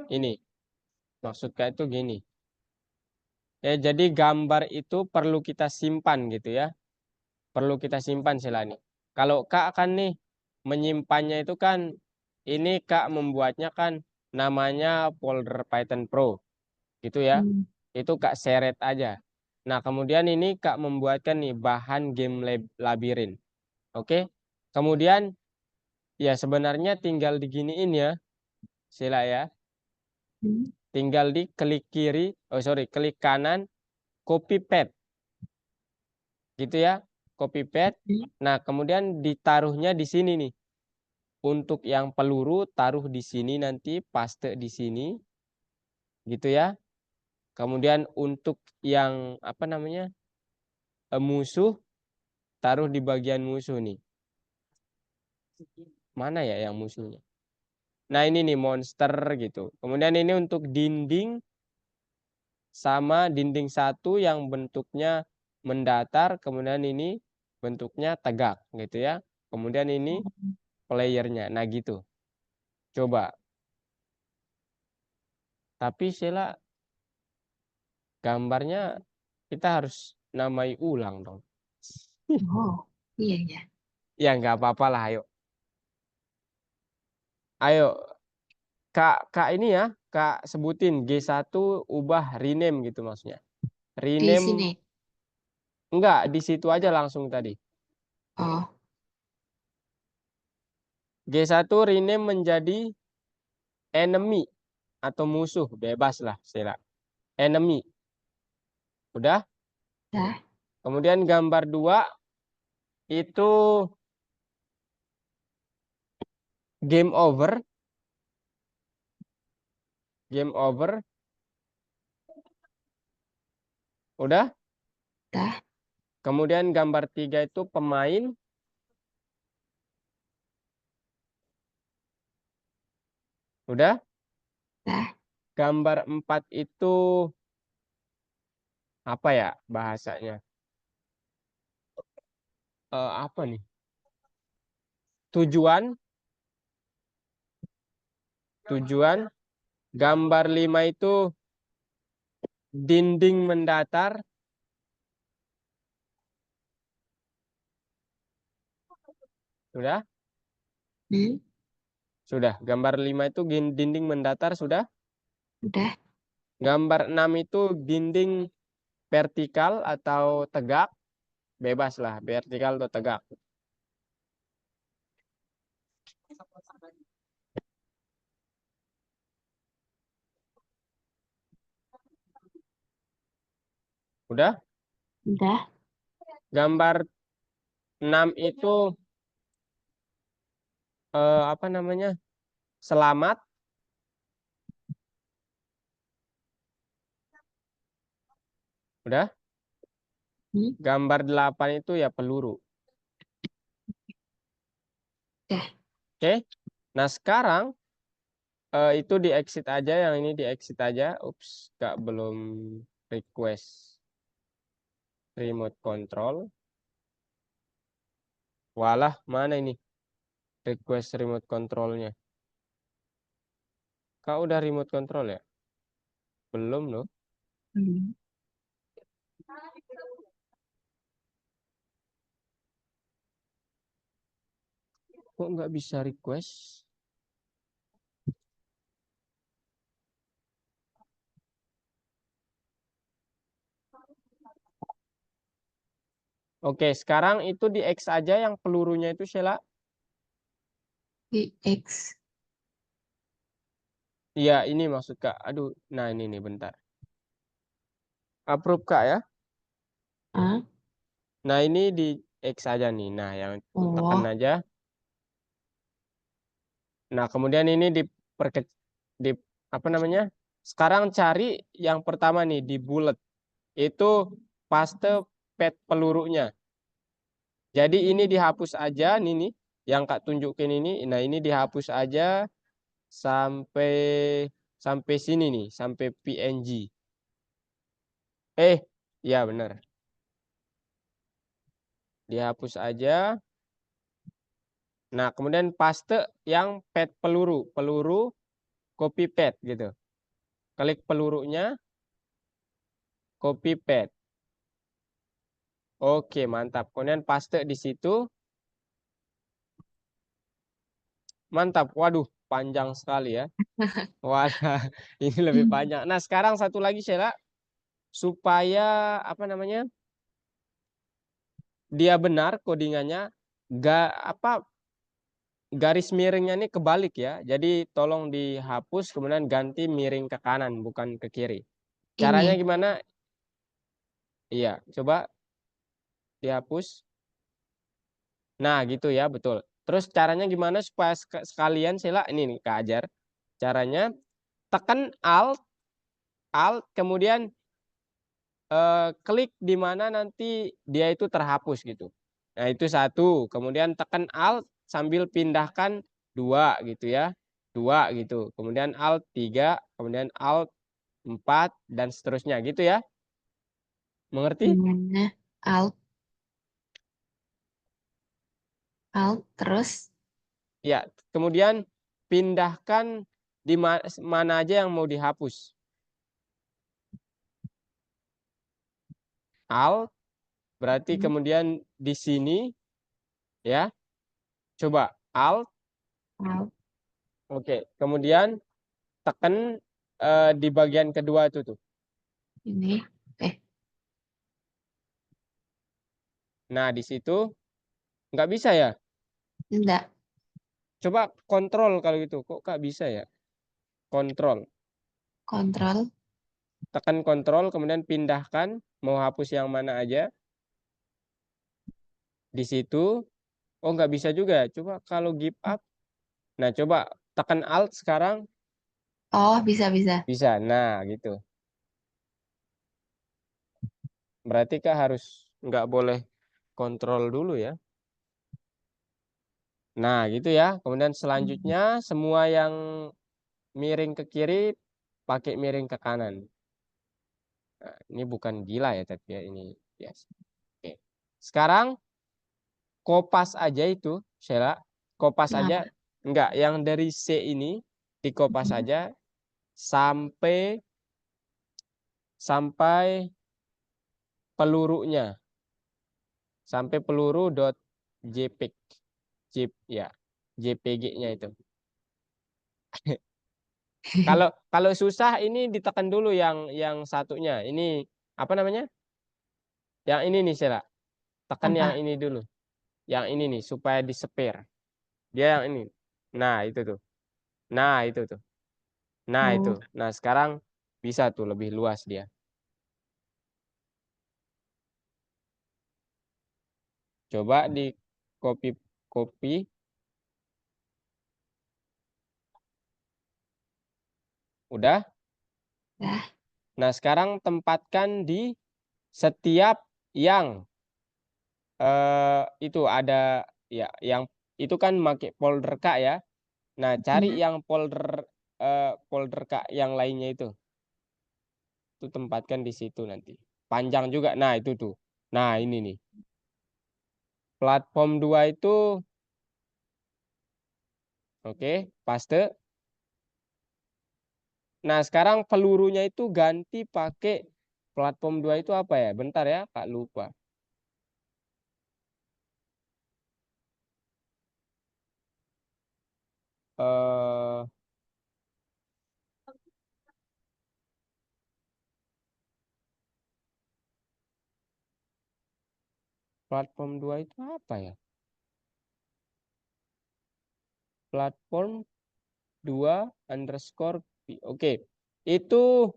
Ini maksud Kak itu gini. Ya, jadi gambar itu perlu kita simpan gitu ya. Perlu kita simpan Selani. Kalau Kak akan nih menyimpannya itu kan ini Kak membuatnya kan namanya folder Python Pro gitu ya. Hmm. Itu Kak seret aja. Nah, kemudian ini Kak membuatkan nih bahan game labirin. Oke. Kemudian ya sebenarnya tinggal diginiin ya, Sila ya. Hmm. Tinggal di klik kiri, oh sorry, klik kanan, copy paste gitu ya, copy paste. Hmm. Nah, kemudian ditaruhnya di sini nih. Untuk yang peluru taruh di sini nanti paste di sini gitu ya. Kemudian untuk yang apa namanya musuh taruh di bagian musuh nih. Mana ya yang musuhnya? Nah ini nih monster gitu. Kemudian ini untuk dinding sama dinding satu yang bentuknya mendatar. Kemudian ini bentuknya tegak gitu ya. Kemudian ini playernya. Nah gitu. Coba. Tapi Sheila gambarnya kita harus namai ulang dong. Oh, iya ya. Ya nggak apa-apa lah, ayo. Ayo, Kak ini ya, Kak sebutin G1 ubah rename gitu maksudnya. Di Rename sini. enggak di situ aja langsung tadi. Oh, G1 rename menjadi enemy atau musuh, bebas lah, Sila. Enemy. Udah? dah, Kemudian gambar 2 itu game over, game over. Udah? dah, Kemudian gambar 3 itu pemain. Udah? dah. Gambar 4 itu apa ya bahasanya? Apa nih? Tujuan, tujuan. Gambar 5 itu dinding mendatar. Sudah? Hmm. Sudah. Gambar 5 itu dinding mendatar, sudah? Udah, Gambar 6 itu dinding vertikal atau tegak. Bebas lah, vertikal atau tegak. Udah? Udah. Gambar 6 itu apa namanya? Selamat. Udah? Hmm, Gambar 8 itu ya peluru. udah. Oke. Nah, sekarang itu di exit aja, yang ini di exit aja. Ups, nggak belum request remote control. Walah, mana ini request remote controlnya? Kau udah remote control ya? Belum loh. Hmm. Kok nggak bisa request? Oke, sekarang itu di X aja yang pelurunya itu Sheila. Di X. Iya, ini maksud Kak. Aduh, nah ini nih bentar. Approve Kak ya. Ah, Nah, ini di X aja nih. Nah, yang tekan oh, aja. Nah, kemudian ini di apa namanya? Sekarang cari yang pertama nih di bullet. Itu paste pet pelurunya. Jadi ini dihapus aja nih yang Kak tunjukin ini. Nah, ini dihapus aja sampai sampai sini nih, sampai PNG. Ya benar. Dihapus aja. Nah, kemudian paste yang pet peluru, peluru copy pet gitu. Klik pelurunya, copy pet. Oke, mantap. Kemudian paste di situ. Mantap. Waduh, panjang sekali ya. Wadah, ini lebih hmm, panjang. Nah, sekarang satu lagi Sheila, supaya apa namanya? Dia benar codingannya, gak apa garis miringnya ini kebalik ya. Jadi tolong dihapus kemudian ganti miring ke kanan bukan ke kiri. Caranya ini. gimana? Iya, coba dihapus. Nah, gitu ya, betul. Terus caranya gimana supaya sekalian Sheila ini nih Kak ajar. Caranya tekan Alt kemudian klik di mana nanti dia itu terhapus gitu. Nah, itu satu. Kemudian tekan Alt sambil pindahkan dua gitu ya. Dua gitu. Kemudian Alt 3, kemudian Alt 4 dan seterusnya gitu ya. Mengerti? Gimana? Alt, alt, terus Ya. Kemudian pindahkan di mana aja yang mau dihapus. Alt berarti hmm, kemudian di sini ya. Coba Alt. alt, Oke. Kemudian tekan di bagian kedua itu tuh. ini. Eh, Nah, di situ nggak bisa ya. enggak. Coba kontrol kalau gitu. Kok nggak bisa ya? Kontrol. Kontrol. Tekan kontrol, kemudian pindahkan. Mau hapus yang mana aja. Di situ. Oh, nggak bisa juga ya. Coba kalau give up. Nah, coba tekan alt sekarang. Oh, bisa, bisa. Bisa. Nah, gitu. Berarti Kak harus nggak boleh kontrol dulu ya. Nah, gitu ya. Kemudian Hmm. selanjutnya semua yang miring ke kiri pakai miring ke kanan. Nah, ini bukan gila ya tapi ya ini biasa. Oke. Sekarang kopas aja itu, Sheila. Kopas aja. Kenapa? Enggak, yang dari C ini dikopas Hmm. aja sampai sampai pelurunya. Sampai peluru dot JPEG. JIP ya. JPG-nya itu. Kalau kalau susah ini ditekan dulu yang satunya. Ini apa namanya? Yang ini nih, Sheila. Tekan yang Apa? ini dulu. Yang ini nih supaya di-spare. Dia yang ini. Nah, itu tuh. Nah, itu tuh. Nah, itu. Oh, Nah, sekarang bisa tuh lebih luas dia. Coba di copy. Udah? Dah. Nah, sekarang tempatkan di setiap yang itu ada ya yang itu kan pakai folder K ya. Nah, cari Hmm. yang folder K yang lainnya itu. Itu tempatkan di situ nanti. Panjang juga. Nah, itu tuh. Nah, ini nih. Platform 2 itu oke, paste. Nah, sekarang pelurunya itu ganti pakai platform 2 itu apa ya? Bentar ya, Kak lupa. Eh platform 2 itu apa ya? Platform 2 underscore P. Oke. Itu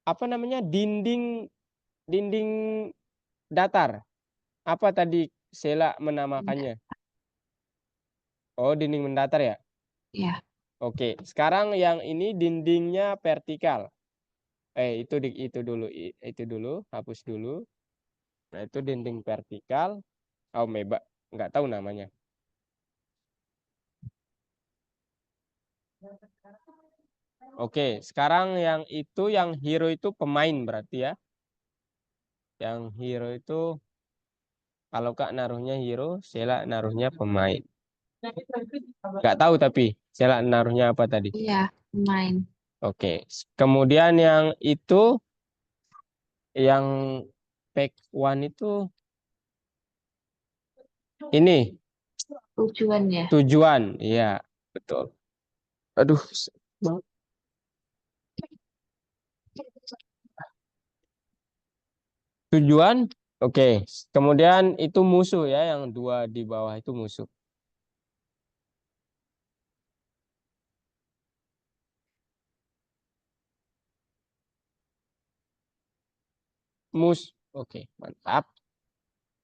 apa namanya? Dinding datar. Apa tadi Sela Enggak. menamakannya? Oh, dinding mendatar ya? Ya. Oke. Sekarang yang ini dindingnya vertikal. Itu dulu, itu dulu, hapus dulu. Nah, itu dinding vertikal. Oh, meba, nggak tahu namanya. Oke, sekarang yang itu yang hero itu pemain berarti ya. Yang hero itu kalau Kak naruhnya hero, Sela naruhnya pemain. Nggak tahu tapi Sela naruhnya apa tadi. Iya, main. Oke, kemudian yang itu yang pack one itu ini Tujuannya. tujuan, iya betul. Aduh, Bang. Tujuan, oke. Kemudian itu musuh ya, yang dua di bawah itu musuh. Oke, mantap.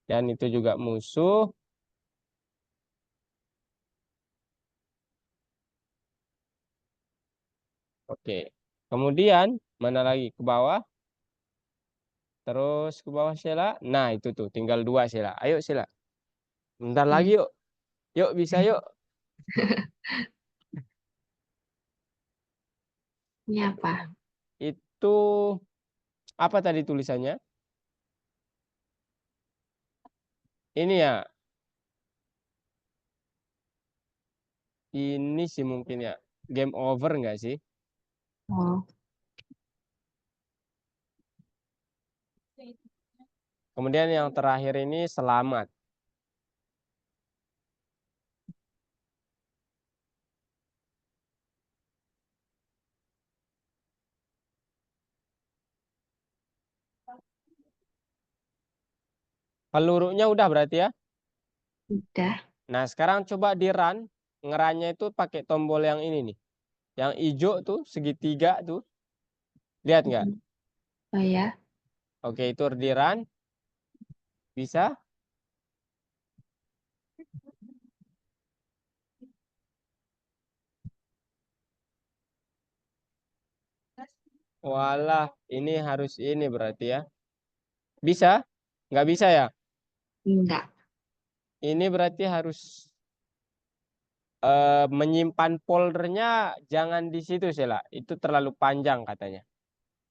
Dan itu juga musuh. Oke. Kemudian mana lagi ke bawah? Terus ke bawah Sela. Nah, itu tuh tinggal dua Sela. Ayo Sela. Bentar lagi Hmm. yuk. Yuk bisa yuk. Ini apa? Itu apa tadi tulisannya? Ini ya. Ini sih mungkin ya. Game over nggak sih? Oh, Kemudian yang terakhir ini selamat. Pelurunya udah berarti ya. udah. Nah, sekarang coba di run. Ngerannya itu pakai tombol yang ini nih. Yang hijau tuh segitiga tuh. Lihat nggak? Hmm. Oh ya. Oke, itu di run. Bisa. Walah, ini harus ini berarti ya. Bisa? Nggak bisa ya? Enggak. Ini berarti harus menyimpan foldernya jangan di situ Sela. Itu terlalu panjang katanya.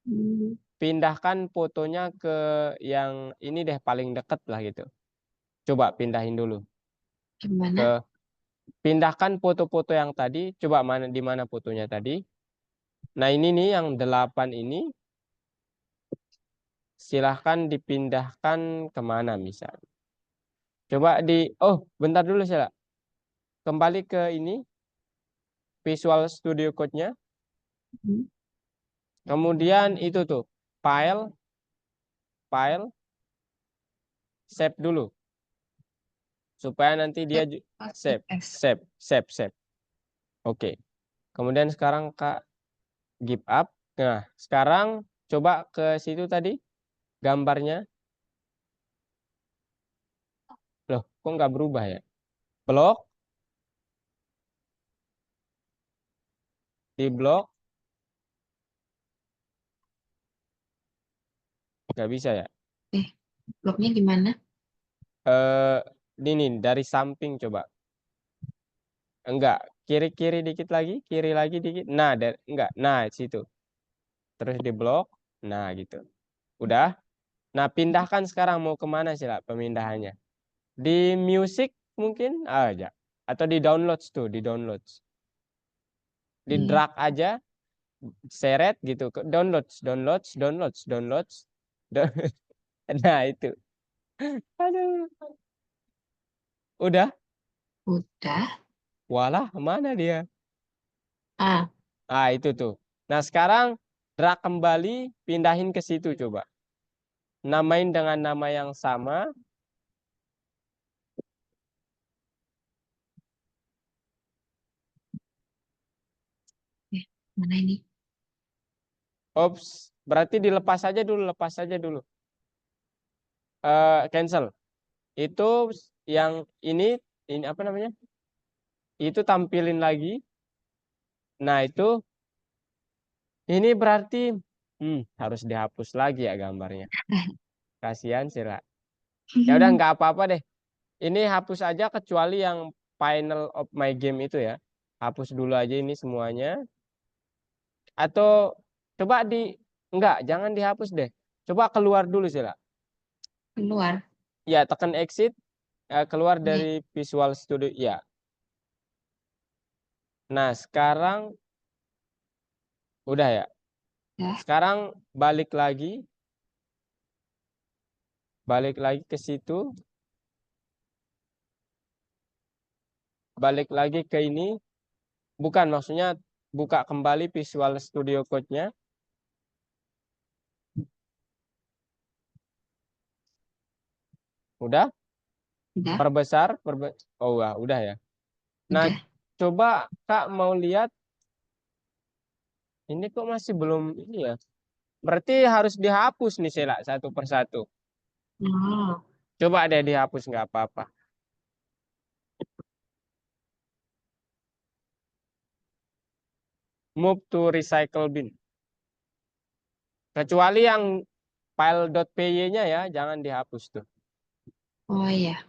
Hmm. Pindahkan fotonya ke yang ini deh paling deket lah gitu. Coba pindahin dulu Gimana? ke pindahkan foto-foto yang tadi. Coba mana di mana fotonya tadi. Nah ini nih yang 8 ini silahkan dipindahkan kemana misalnya. Coba oh bentar dulu Sela. Kembali ke ini Visual Studio Code-nya. Hmm. Kemudian itu tuh file, file, save dulu supaya nanti dia Cek pas save, S. save. Oke. Kemudian sekarang Kak give up. Nah, sekarang coba ke situ tadi gambarnya. Kok nggak berubah ya? Blok, di blok, nggak bisa ya? Eh, bloknya gimana? Eh, ini dari samping coba. Enggak, kiri-kiri dikit lagi, kiri lagi dikit. Nah, enggak. Nah, situ. Terus di blok. Nah, gitu. Udah. Nah, pindahkan sekarang mau kemana sih lah pemindahannya? Di music mungkin aja. Atau di downloads tuh, di downloads. Di Iya, drag aja, seret gitu. Ke downloads, downloads, downloads, downloads. Nah, itu. Aduh. Udah. udah. Walah, mana dia? Ah, Ah, itu tuh. Nah, sekarang drag kembali, pindahin ke situ coba. Namain dengan nama yang sama. mana ini? Ops, berarti dilepas aja dulu, lepas aja dulu. Cancel. Itu yang ini apa namanya? Itu tampilin lagi. Nah, itu ini berarti harus dihapus lagi ya gambarnya. Kasihan sih, Ra. Ya udah nggak apa-apa deh. Ini hapus aja kecuali yang final of my game itu ya. Hapus dulu aja ini semuanya. Atau coba enggak, jangan dihapus deh. Coba keluar dulu sih, Ra. Keluar. Ya, tekan exit, keluar Nih, dari Visual Studio. Ya. Nah, sekarang udah ya. ya. Sekarang balik lagi ke situ, balik lagi ke ini. Bukan, maksudnya buka kembali Visual Studio Code-nya. Udah, Udah, perbesar, oh wah, udah ya. Nah, udah. coba Kak mau lihat ini kok masih belum ini ya. Berarti harus dihapus nih Sela satu persatu. Oh, Coba deh dihapus nggak apa-apa. Move to recycle bin. Kecuali yang file.py-nya ya, jangan dihapus tuh. oh ya.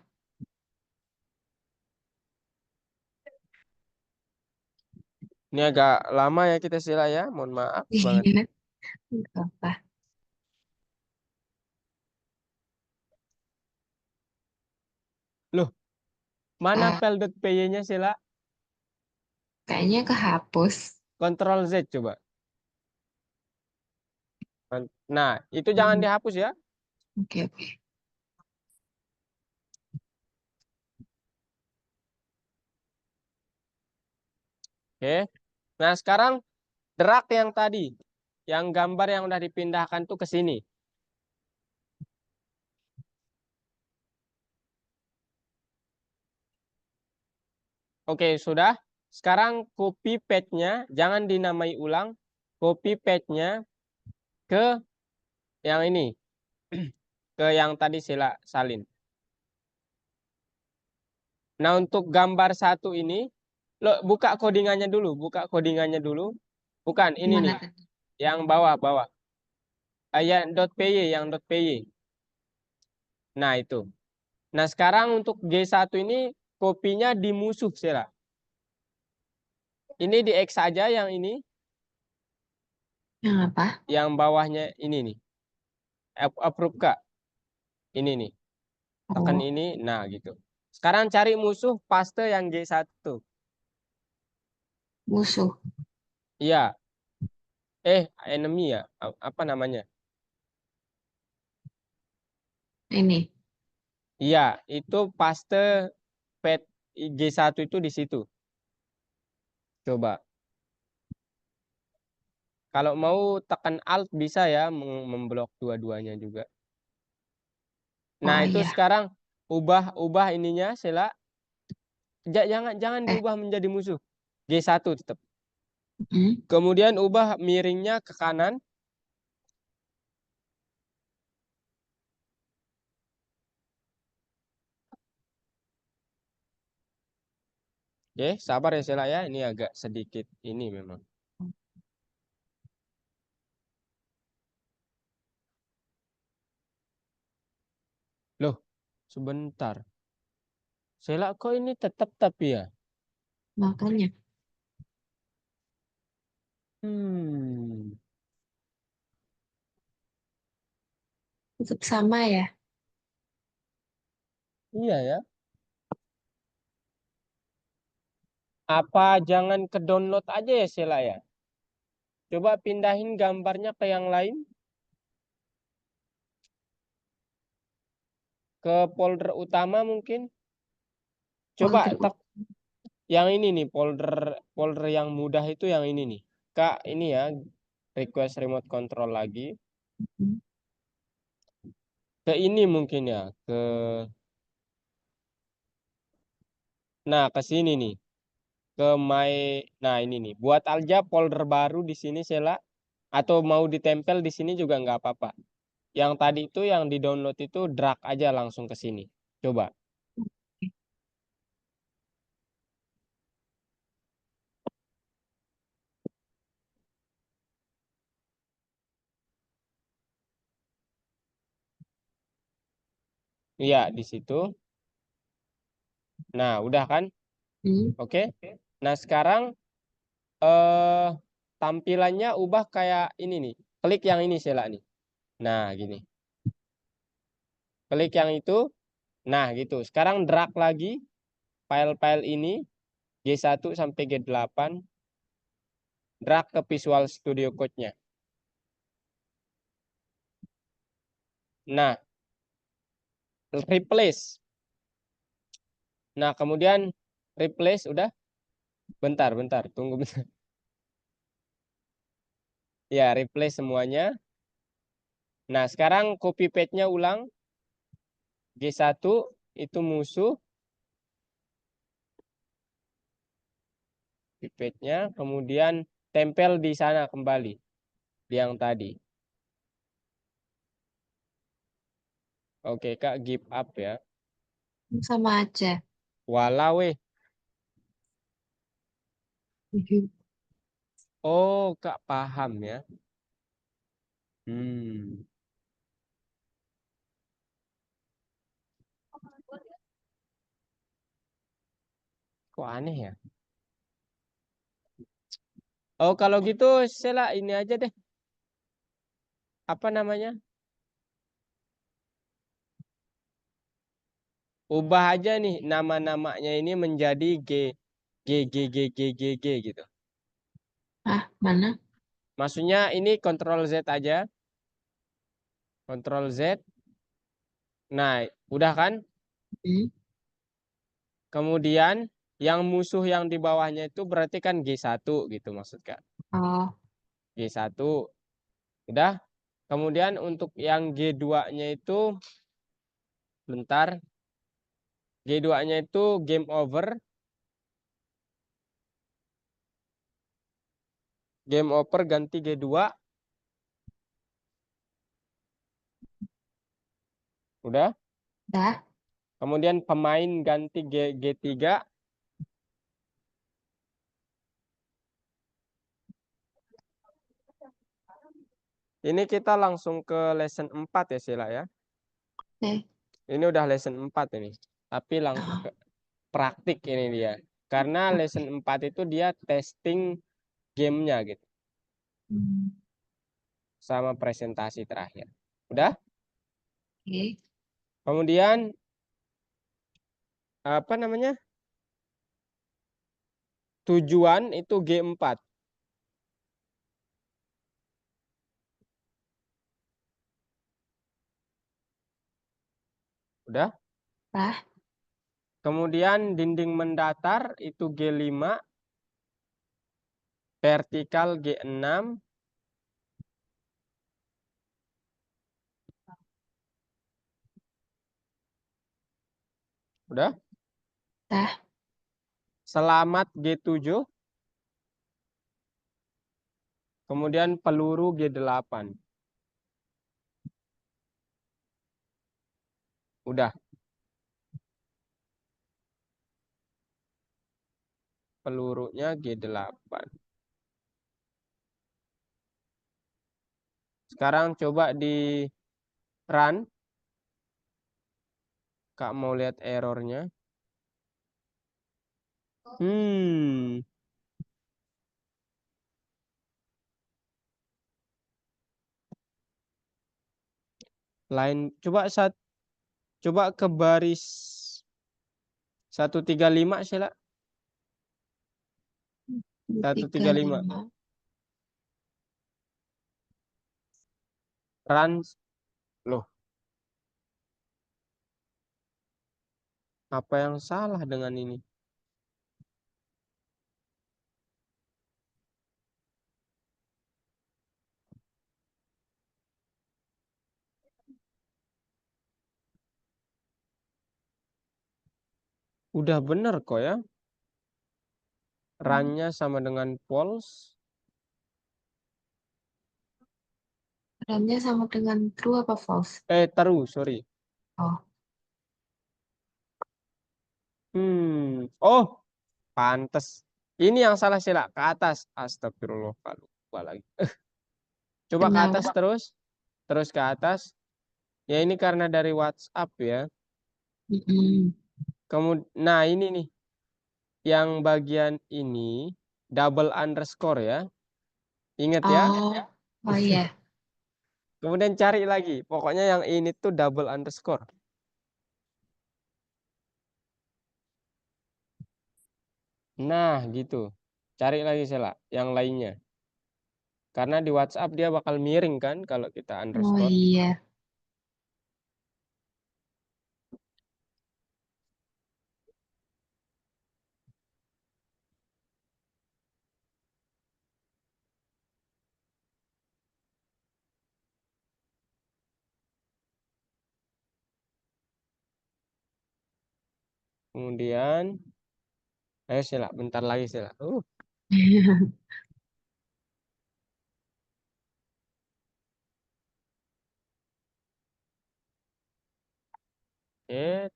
Ini agak lama ya kita Sela ya, mohon maaf banget. Nggak apa. Loh, mana Ah, file.py-nya Sela? kayaknya kehapus. Ctrl Z coba. Nah, itu jangan Hmm, dihapus ya. oke, oke. Oke. Nah, sekarang drag yang tadi, yang gambar yang udah dipindahkan tuh ke sini. Oke, sudah. Sekarang copy paste-nya, jangan dinamai ulang. Copy paste-nya ke yang ini, ke yang tadi sila salin. Nah, untuk gambar satu ini, lo buka codingannya dulu, buka codingannya dulu. Bukan, ini nih, Gimana tadi? yang bawah-bawah. Yang .py. Nah, itu. Nah, sekarang untuk G1 ini kopinya di musuh, Sela. Ini di X saja yang ini, Yang apa? yang bawahnya ini nih. Approve Kak. Ini nih. Tekan Oh, ini, nah gitu. Sekarang cari musuh paste yang G1. musuh. Iya, enemy ya. Apa namanya? Ini. Iya, itu paste pet G1 itu di situ. Coba. Kalau mau tekan Alt bisa ya memblok dua-duanya juga. Nah, Oh itu iya. sekarang ubah ininya, Sela. Jangan Eh, diubah menjadi musuh. G1 tetap. hmm, Kemudian ubah miringnya ke kanan. Oke, sabar ya Sela ya. Ini agak sedikit ini memang. Loh, sebentar. Sela kok ini tetap tapi ya? Makanya Hmm, tetap sama ya. iya ya. Apa jangan ke download aja ya Sela ya? Coba pindahin gambarnya ke yang lain, ke folder utama mungkin. Coba Folder tek yang ini nih, folder folder yang mudah itu yang ini nih. Kak, ini ya, request remote control lagi. utama. Ke ini mungkin ya, ke nah ke sini nih, ke my nah ini nih. Buat aja folder baru di sini Sela atau mau ditempel di sini juga nggak apa-apa. Yang tadi itu yang di-download itu drag aja langsung ke sini. Coba. Iya, di situ. Nah, udah kan? Hmm. Oke. Nah, sekarang eh tampilannya ubah kayak ini nih. Klik yang ini Sela nih. Nah, gini. Klik yang itu. Nah, gitu. Sekarang drag lagi file-file ini G1 sampai G8, drag ke Visual Studio Code-nya. Nah, replace. Nah, kemudian replace udah. Bentar, bentar. Tunggu bentar. Ya, replace semuanya. Nah, sekarang copy paste-nya ulang. G1 itu musuh. Copy paste-nya. Kemudian tempel di sana kembali. Di yang tadi. Oke, Kak, give up ya. Sama aja. Walau weh. Mhm. Oh, Kak paham ya. Hmm, kok aneh ya? Oh, kalau gitu saya ini aja deh. Apa namanya? Ubah aja nih nama-namanya ini menjadi G gitu. Ah, mana? Maksudnya ini Ctrl Z aja, Ctrl Z. Nah, udah kan? Hmm. Kemudian yang musuh yang di bawahnya itu berarti kan G1 gitu maksud Kak. Oh, G1 udah. Kemudian untuk yang G2-nya itu bentar. G2-nya itu game over. Game over ganti G2. Udah. dah. Kemudian pemain ganti G3. Ini kita langsung ke lesson 4 ya Sila ya. Oke. Ini udah lesson 4 ini. Tapi langsung Oh, ke praktik ini dia. Karena lesson oke. 4 itu dia testing gamenya gitu. Hmm. Sama presentasi terakhir. Udah? Oke. Kemudian apa namanya? Tujuan itu G4. Udah? Dah. Kemudian dinding mendatar itu G5. Vertikal G6. Udah? Dah. Selamat G7. Kemudian peluru G8. Udah. pelurunya G8. Sekarang coba di run. Kak mau lihat errornya. Hmm, lain coba ke baris 135 Sheila. satu tiga tiga lima lima Run. Loh, apa yang salah dengan ini? Udah bener kok ya. Run-nya sama dengan false. RAM-nya sama dengan true apa false? True, sorry. Oh, Oh, pantes. Ini yang salah Sheila, ke atas. Astagfirullah, lupa lagi. Coba ke atas kenapa? terus ke atas. Ya ini karena dari WhatsApp ya. Mm-mm. Nah ini nih, yang bagian ini double underscore ya. Ingat ya. Oh, oh iya. Kemudian cari lagi. Pokoknya yang ini tuh double underscore. Nah gitu. Cari lagi Sheila, yang lainnya. Karena di WhatsApp dia bakal miring kan kalau kita Oh underscore. iya. Kemudian, ayo Sheila, bentar lagi Sheila. Oke,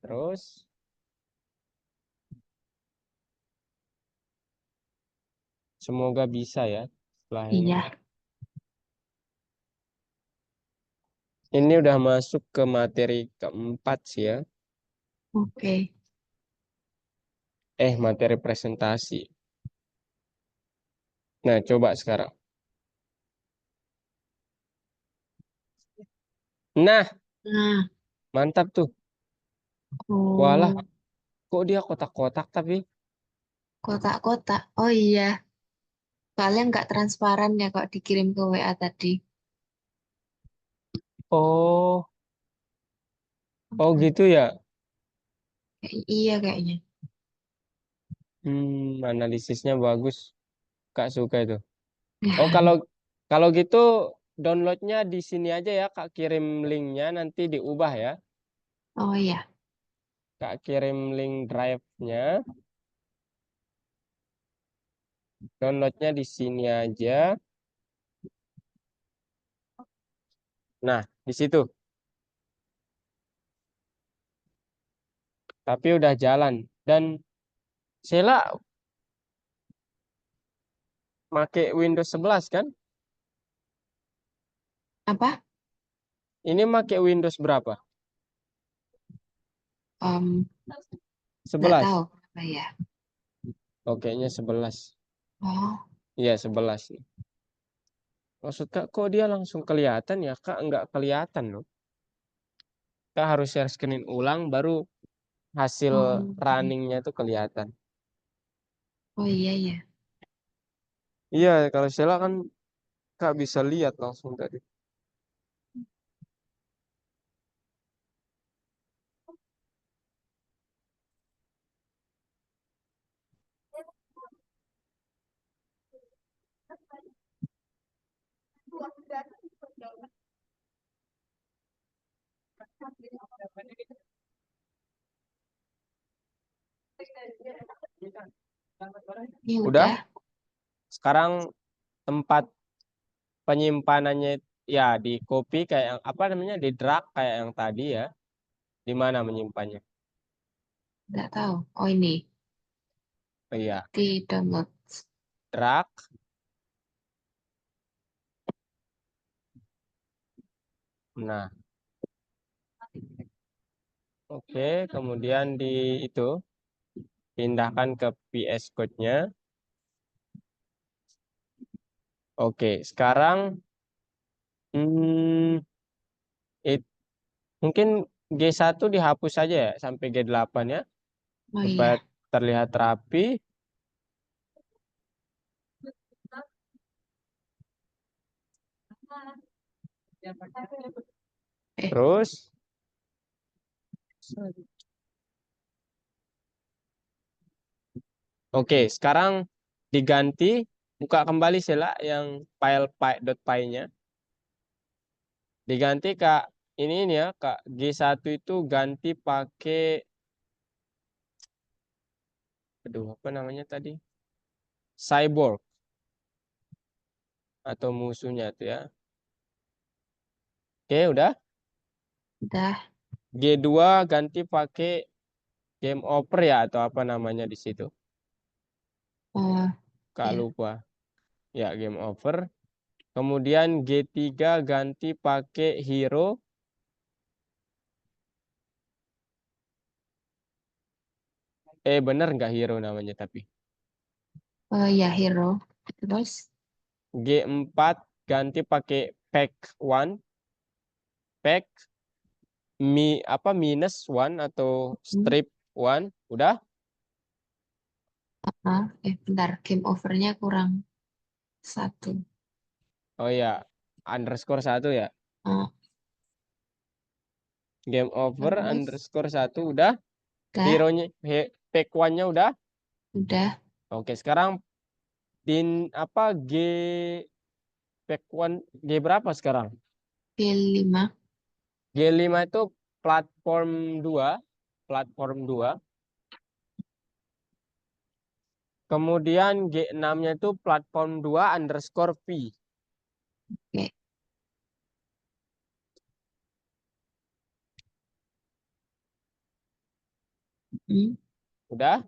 terus semoga bisa ya setelah ini. Iya, Ini udah masuk ke materi keempat sih ya. oke. Materi presentasi. Nah, coba sekarang. Nah, Nah, mantap tuh. Walah, oh, kok dia kotak-kotak tapi? kotak-kotak. Oh iya, kalian nggak transparan ya kok dikirim ke WA tadi. Oh, oh Oke. gitu ya. Iya kayaknya. Analisisnya bagus. Kak suka itu. Oh, kalau kalau gitu downloadnya di sini aja ya, Kak kirim linknya nanti diubah ya. Oh iya. Kak kirim link drive-nya, downloadnya di sini aja. Nah, di situ. Tapi udah jalan. Dan Sheila make Windows 11 kan? Apa? Ini make Windows berapa? Om, nggak tahu 11. apa ya. Oke, nya 11. Oh, Iya, 11 nih. Maksud Kak, kok dia langsung kelihatan ya? Kak, nggak kelihatan loh. Kak harus share screen ulang, baru hasil oh, runningnya tuh kelihatan. oh iya ya. Iya, kalau Sheila kan Kak bisa lihat langsung tadi. Ini Udah, udah, sekarang tempat penyimpanannya ya di copy kayak yang apa namanya, di drag kayak yang tadi ya. Di mana menyimpannya? nggak tahu. Oh ini. Iya, Di download. drag. Nah, oke, kemudian di itu pindahkan ke VS Code-nya. Oke, sekarang hmm, it- mungkin G1 dihapus saja ya sampai G8 ya, Oh supaya iya. terlihat rapi. Eh, Terus, oke, sekarang diganti, buka kembali Sela yang file .py-nya. Diganti Kak, ini ya Kak, G1 itu ganti pakai, aduh apa namanya tadi? Cyborg atau musuhnya tuh ya. Oke, udah. udah. G2 ganti pakai game over ya atau apa namanya di situ. Oh, Kak ya. lupa. Ya, game over. Kemudian G3 ganti pakai hero. Bener nggak hero namanya tapi. Oh ya, hero. Terus, G4 ganti pakai pack one. Pack apa minus one atau hmm, strip one. Udah? bentar. Game overnya kurang satu. Oh ya, underscore satu ya. Oh, Game over terus, underscore satu udah. udah. Hero-nya, pack one-nya udah. Udah. Oke, sekarang din apa pack one G berapa sekarang? G5. G5 itu platform 2, platform 2. Kemudian G6-nya itu platform 2 underscore V. Oke. Hmm, Udah.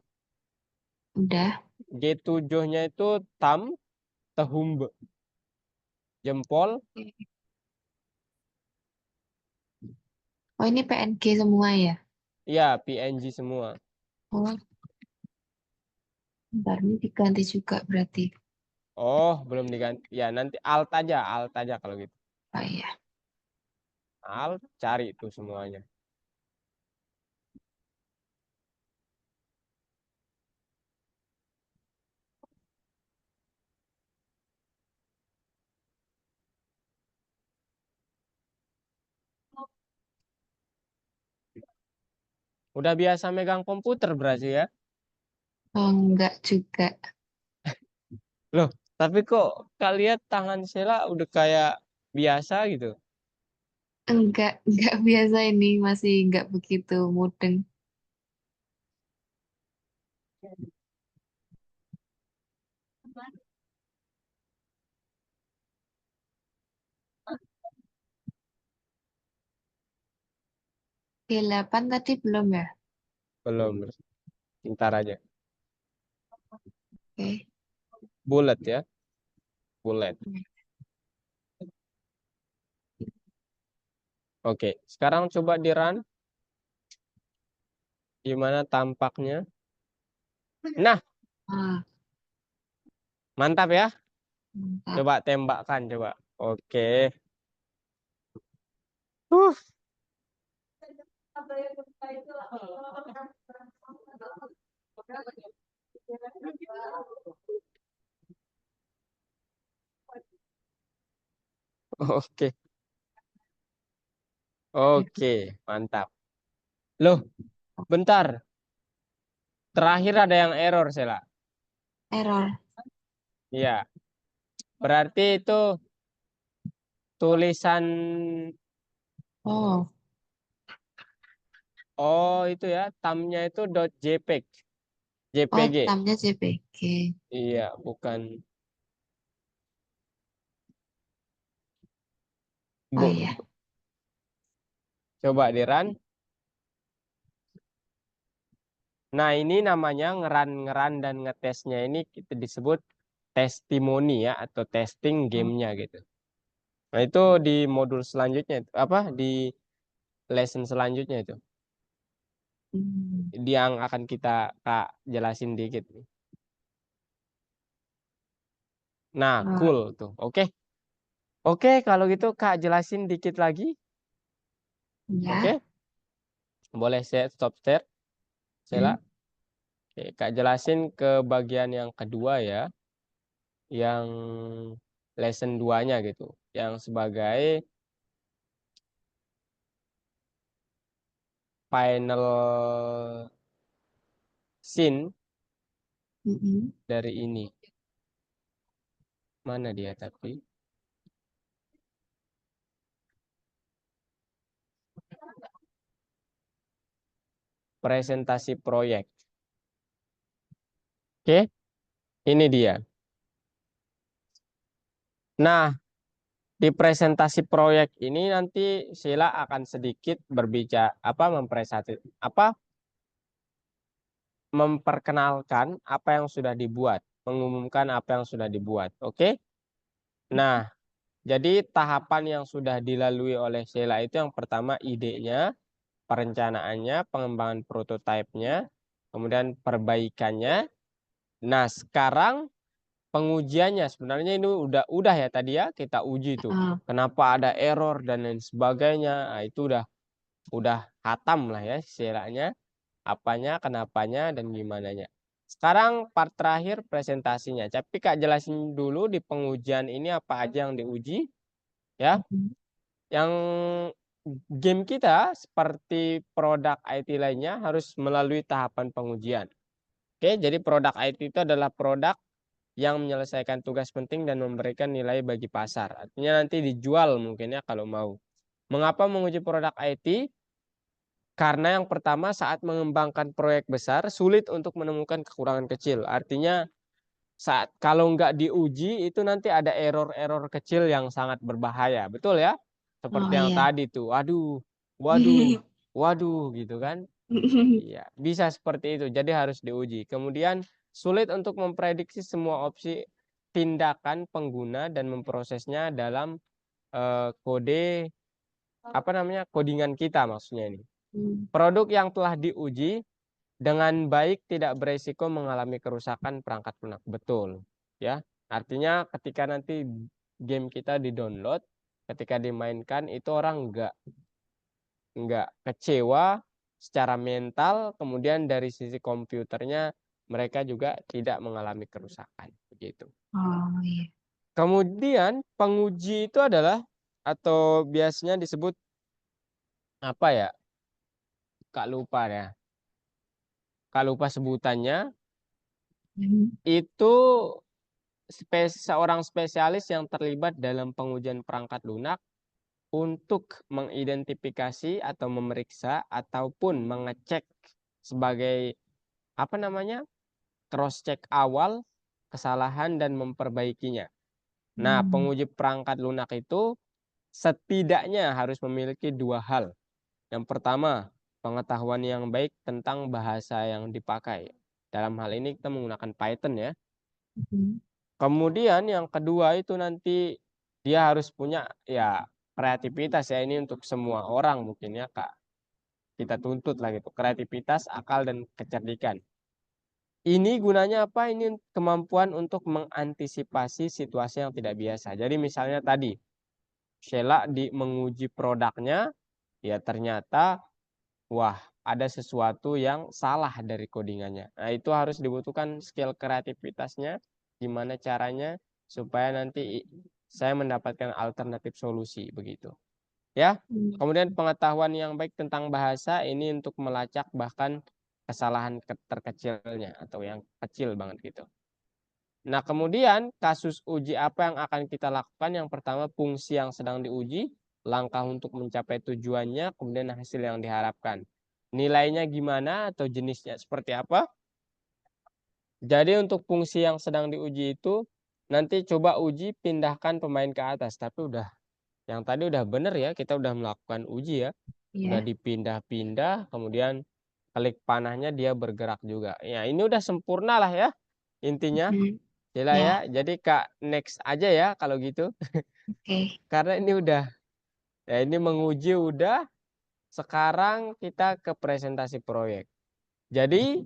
udah. G7-nya itu thumb, jempol. Oke. Oh, ini PNG semua ya? Ya, PNG semua. Oh, bentar. Ini diganti juga berarti. Oh, belum diganti. Ya, nanti alt aja kalau gitu. Oh iya. Alt, cari itu semuanya. Udah biasa megang komputer berarti ya. Oh, enggak juga. Loh, tapi kok kalian tangan Sheila udah kayak biasa gitu. Enggak biasa ini. Masih enggak begitu mudeng. G8 tadi belum ya? Belum, ntar aja. Oke. Bullet ya, bullet. Oke, sekarang coba di run. Gimana tampaknya? Nah, Ah, mantap ya. mantap. Coba tembakkan, coba. Oke. Uh, Oke, oke, mantap. Loh, bentar. Terakhir ada yang error, Sela. Error. Iya, berarti itu tulisan. Oh, Oh, itu ya, tamnya itu .jpeg, oh, JPG. tamnya JPG. Iya, bukan. Oh iya. Coba di run. Nah, ini namanya ngeran dan ngetesnya ini kita disebut testimoni ya, atau testing Oh. gamenya gitu. Nah, itu di modul selanjutnya itu apa, di lesson selanjutnya itu Hmm. yang akan kita Kak jelasin dikit nih. Nah, Wah, cool tuh. Oke. Oke, kalau gitu Kak jelasin dikit lagi. ya. Oke. Boleh saya stop share, Sela? Hmm. Oke, Kak jelasin ke bagian yang kedua ya, yang lesson 2-nya gitu. Yang sebagai final scene Mm-mm. dari ini. Mana dia tapi? Presentasi proyek. Oke, ini dia. Nah, di presentasi proyek ini nanti Sheila akan sedikit berbicara memperkenalkan apa yang sudah dibuat, mengumumkan apa yang sudah dibuat. Oke? Nah, jadi tahapan yang sudah dilalui oleh Sheila itu yang pertama idenya, perencanaannya, pengembangan prototipenya, kemudian perbaikannya. Nah, sekarang pengujiannya sebenarnya ini udah ya tadi ya kita uji tuh. Ah, Kenapa ada error dan lain sebagainya. Nah, itu udah hatam lah ya istilahnya. Apanya, kenapanya dan gimananya. Sekarang part terakhir presentasinya. Tapi Kak jelasin dulu di pengujian ini apa aja yang diuji ya. mm-mm. Yang game kita seperti produk IT lainnya harus melalui tahapan pengujian. Oke, jadi produk IT itu adalah produk yang menyelesaikan tugas penting dan memberikan nilai bagi pasar. Artinya nanti dijual mungkin ya kalau mau. Mengapa menguji produk IT? Karena yang pertama saat mengembangkan proyek besar sulit untuk menemukan kekurangan kecil. Artinya saat kalau nggak diuji itu nanti ada error-error kecil yang sangat berbahaya. Betul ya? Oh Seperti yang iya. tadi tuh. Waduh, waduh, waduh gitu kan. Iya, bisa seperti itu. Jadi harus diuji. Kemudian sulit untuk memprediksi semua opsi tindakan pengguna dan memprosesnya dalam kode apa namanya codingan kita maksudnya ini. Hmm. Produk yang telah diuji dengan baik tidak beresiko mengalami kerusakan perangkat lunak. Betul, ya. Artinya ketika nanti game kita di-download, ketika dimainkan itu orang nggak kecewa secara mental, kemudian dari sisi komputernya mereka juga tidak mengalami kerusakan begitu. Oh iya. Kemudian penguji itu adalah atau biasanya disebut apa ya? Kak lupa ya. Kak lupa sebutannya. Hmm. Itu seorang spesialis yang terlibat dalam pengujian perangkat lunak untuk mengidentifikasi atau memeriksa ataupun mengecek sebagai apa namanya cross check awal kesalahan dan memperbaikinya. Nah, Hmm. penguji perangkat lunak itu setidaknya harus memiliki dua hal. Yang pertama, pengetahuan yang baik tentang bahasa yang dipakai. Dalam hal ini kita menggunakan Python ya. Hmm. Kemudian yang kedua itu nanti dia harus punya ya kreativitas ya, ini untuk semua orang mungkin ya Kak. Kita tuntut lah gitu, kreativitas, akal dan kecerdikan. Ini gunanya apa? Ini kemampuan untuk mengantisipasi situasi yang tidak biasa. Jadi misalnya tadi Sheila menguji produknya, ya ternyata wah ada sesuatu yang salah dari codingannya. Nah itu harus dibutuhkan skill kreativitasnya, gimana caranya supaya nanti saya mendapatkan alternatif solusi begitu. Ya, Hmm. kemudian pengetahuan yang baik tentang bahasa ini untuk melacak bahkan kesalahan terkecilnya atau yang kecil banget gitu. Nah, kemudian kasus uji apa yang akan kita lakukan? Yang pertama, fungsi yang sedang diuji, langkah untuk mencapai tujuannya, kemudian hasil yang diharapkan. Nilainya gimana atau jenisnya seperti apa? Jadi untuk fungsi yang sedang diuji itu nanti coba uji pindahkan pemain ke atas. Tapi udah yang tadi udah bener ya, kita udah melakukan uji ya. Udah Iya. dipindah-pindah, kemudian klik panahnya dia bergerak juga. Ya, ini udah sempurna lah ya intinya. Hmm. Sila ya. Ya, Jadi Kak next aja ya kalau gitu. oke. Karena ini udah ya ini menguji udah. Sekarang kita ke presentasi proyek. Jadi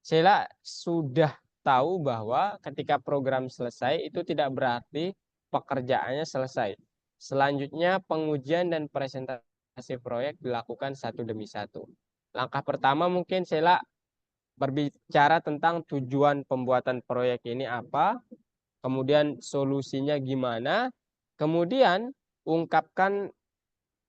Sheila sudah tahu bahwa ketika program selesai itu tidak berarti pekerjaannya selesai. Selanjutnya pengujian dan presentasi proyek dilakukan satu demi satu. Langkah pertama mungkin Sheila berbicara tentang tujuan pembuatan proyek ini apa, kemudian solusinya gimana, kemudian ungkapkan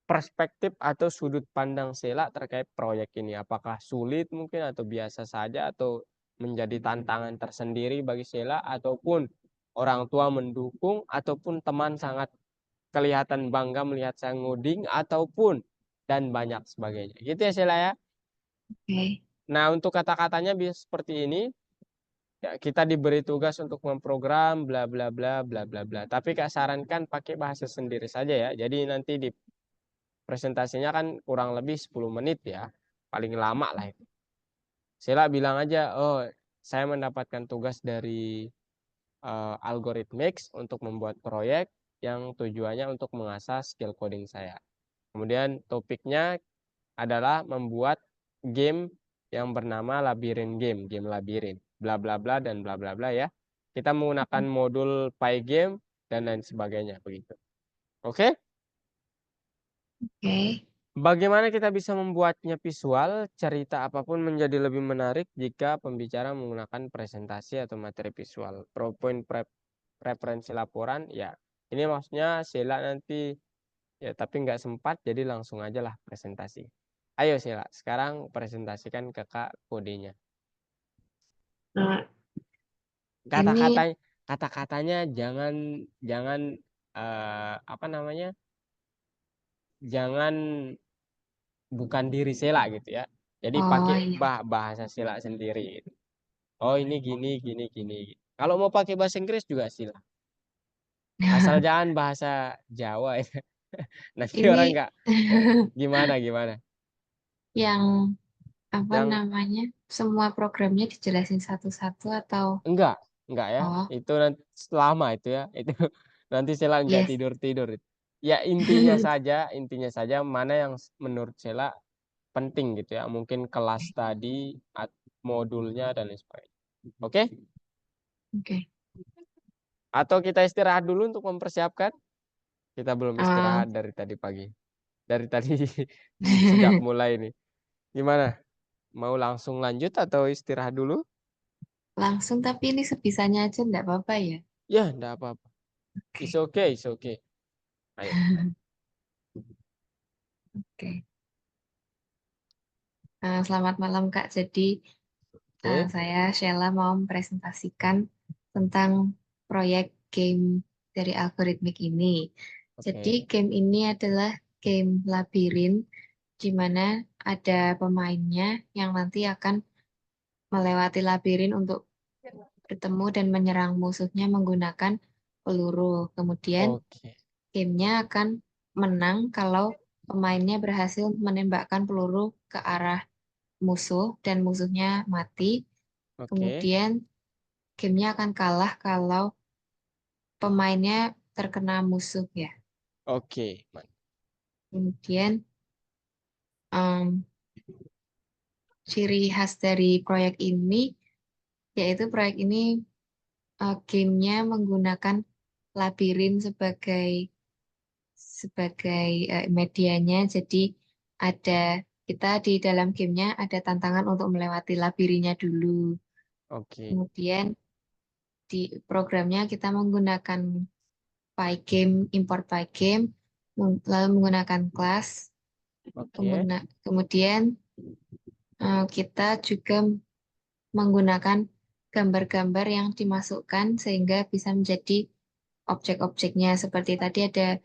perspektif atau sudut pandang Sheila terkait proyek ini. Apakah sulit mungkin atau biasa saja atau menjadi tantangan tersendiri bagi Sheila ataupun orang tua mendukung ataupun teman sangat kelihatan bangga melihat saya ngoding ataupun dan banyak sebagainya. Gitu ya Sheila ya. Oke. Nah, untuk kata-katanya bisa seperti ini. Ya, kita diberi tugas untuk memprogram bla bla bla bla bla bla. Tapi Kak sarankan pakai bahasa sendiri saja ya. Jadi nanti di presentasinya kan kurang lebih 10 menit ya. Paling lama lah itu. Sila bilang aja, oh saya mendapatkan tugas dari Algorithmics untuk membuat proyek yang tujuannya untuk mengasah skill coding saya. Kemudian topiknya adalah membuat game yang bernama Labirin game labirin, bla bla bla dan bla bla bla ya. Kita menggunakan modul Pygame dan lain sebagainya begitu. Oke? Oke. Bagaimana kita bisa membuatnya visual, cerita apapun menjadi lebih menarik jika pembicara menggunakan presentasi atau materi visual. PowerPoint referensi laporan, ya. Ini maksudnya Sheila nanti, ya tapi nggak sempat, jadi langsung aja lah presentasi. Ayo Sheila, sekarang presentasikan ke Kak kodenya. Nah, Kata-kata, ini, kata-katanya jangan, jangan apa namanya, jangan bukan diri Sheila gitu ya. Jadi oh pakai iya. bahasa Sheila sendiri gitu. Oh ini gini gini gini. Kalau mau pakai bahasa Inggris juga silah. Asal jangan bahasa Jawa ya. Nanti orang Ini nggak gimana gimana. yang apa Yang namanya? Semua programnya dijelasin satu-satu atau enggak enggak ya. oh, Itu nanti selama itu ya. Itu nanti Sheila nggak yes. tidur tidur. Ya intinya saja mana yang menurut Sheila penting gitu ya. Mungkin kelas tadi, modulnya dan lain sebagainya. Oke? Oke. Atau kita istirahat dulu untuk mempersiapkan? Kita belum Eh, istirahat dari tadi pagi. Dari tadi sejak mulai ini. Gimana? Mau langsung lanjut atau istirahat dulu? langsung tapi ini sebisanya aja enggak apa-apa ya. Ya, enggak apa-apa. It's Oke. okay, it's okay. Ayo. Oke. Selamat malam Kak. Jadi Oke, saya Sheila mau mempresentasikan tentang proyek game dari algoritmik ini. Jadi oke, game ini adalah game labirin di mana ada pemainnya yang nanti akan melewati labirin untuk bertemu dan menyerang musuhnya menggunakan peluru. Kemudian oke, gamenya akan menang kalau pemainnya berhasil menembakkan peluru ke arah musuh dan musuhnya mati. oke, Kemudian gamenya akan kalah kalau pemainnya terkena musuh ya. oke. Kemudian em, ciri khas dari proyek ini yaitu proyek ini gamenya menggunakan labirin sebagai medianya. Jadi ada kita di dalam gamenya ada tantangan untuk melewati labirinnya dulu. Oke, Kemudian di programnya kita menggunakan Pygame, import Pygame, lalu menggunakan kelas. oke, Kemudian kita juga menggunakan gambar-gambar yang dimasukkan sehingga bisa menjadi objek-objeknya. Seperti tadi ada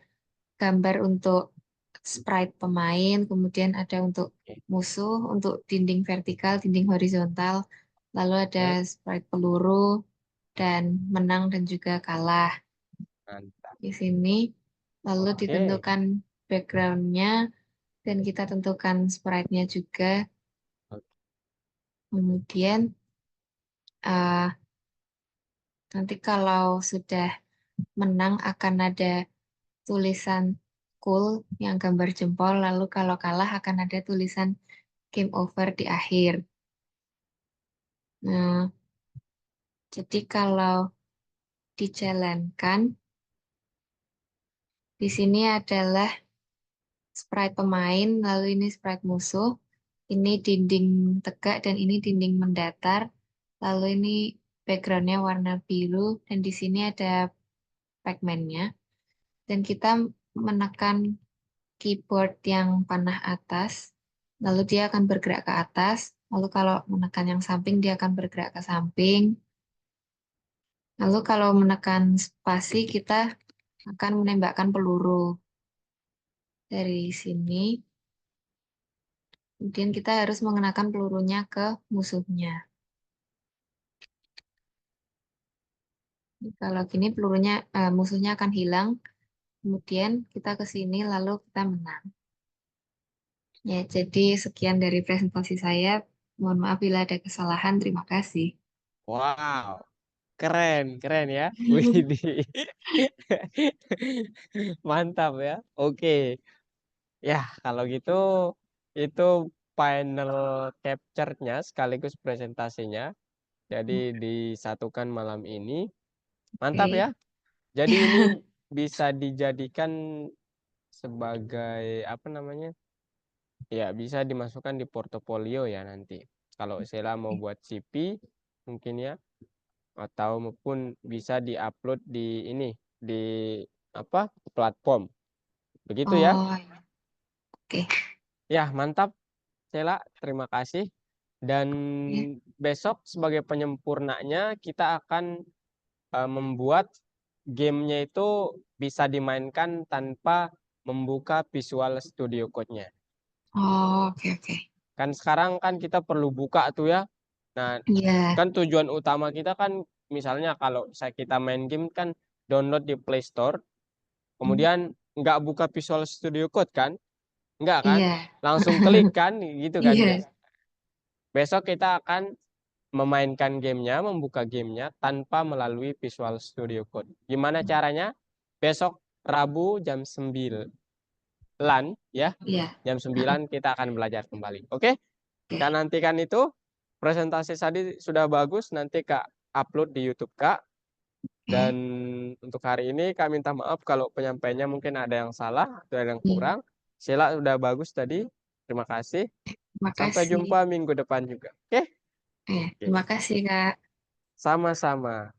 gambar untuk sprite pemain, kemudian ada untuk oke, musuh, untuk dinding vertikal, dinding horizontal, lalu ada oke, sprite peluru, dan menang dan juga kalah mantap. di sini. Lalu Oke, ditentukan backgroundnya dan kita tentukan sprite-nya juga. oke. Kemudian eh, nanti kalau sudah menang akan ada tulisan cool yang gambar jempol, lalu kalau kalah akan ada tulisan game over di akhir. Nah, jadi kalau dijalankan, di sini adalah sprite pemain, lalu ini sprite musuh, ini dinding tegak dan ini dinding mendatar, lalu ini backgroundnya warna biru dan di sini ada Pac-Man-nya. Dan kita menekan keyboard yang panah atas, lalu dia akan bergerak ke atas, lalu kalau menekan yang samping dia akan bergerak ke samping, lalu kalau menekan spasi kita akan menembakkan peluru dari sini. Kemudian kita harus mengenakan pelurunya ke musuhnya. Kalau gini pelurunya musuhnya akan hilang. Kemudian kita ke sini lalu kita menang. Ya, jadi sekian dari presentasi saya. Mohon maaf bila ada kesalahan. Terima kasih. Wow, keren, keren ya. Widih. Mantap ya. Oke. Ya, kalau gitu itu final capture-nya sekaligus presentasinya. Jadi disatukan malam ini. Mantap ya. Oke. Jadi ini bisa dijadikan sebagai apa namanya? Ya, bisa dimasukkan di portofolio ya nanti. Kalau Sheila mau buat CV mungkin ya, atau maupun bisa diupload di ini di apa? Platform. Begitu ya. Oh, oke. Ya, mantap Sheila, terima kasih. Dan Ya. besok sebagai penyempurnanya kita akan membuat gamenya itu bisa dimainkan tanpa membuka Visual Studio Code-nya. Oh, oke, oke. Kan sekarang kan kita perlu buka tuh ya. Nah, Iya. kan tujuan utama kita kan misalnya kalau saya kita main game kan download di Play Store, Hmm. kemudian nggak buka Visual Studio Code kan? Nggak kan? Iya. Langsung klik kan gitu kan Iya. biasa. Besok kita akan memainkan gamenya, membuka gamenya tanpa melalui Visual Studio Code. Gimana caranya? Besok Rabu jam 9 ya. Iya. Jam 9 kita akan belajar kembali. Oke? Kak Oke. nantikan itu presentasi tadi sudah bagus, nanti Kak upload di YouTube Kak. Dan Oke. untuk hari ini Kak minta maaf kalau penyampaiannya mungkin ada yang salah atau ada yang Hmm. kurang. Sila sudah bagus tadi. Terima kasih. Terima Sampai kasih. jumpa minggu depan juga. Oke? Terima Oke. kasih, Kak. Sama-sama.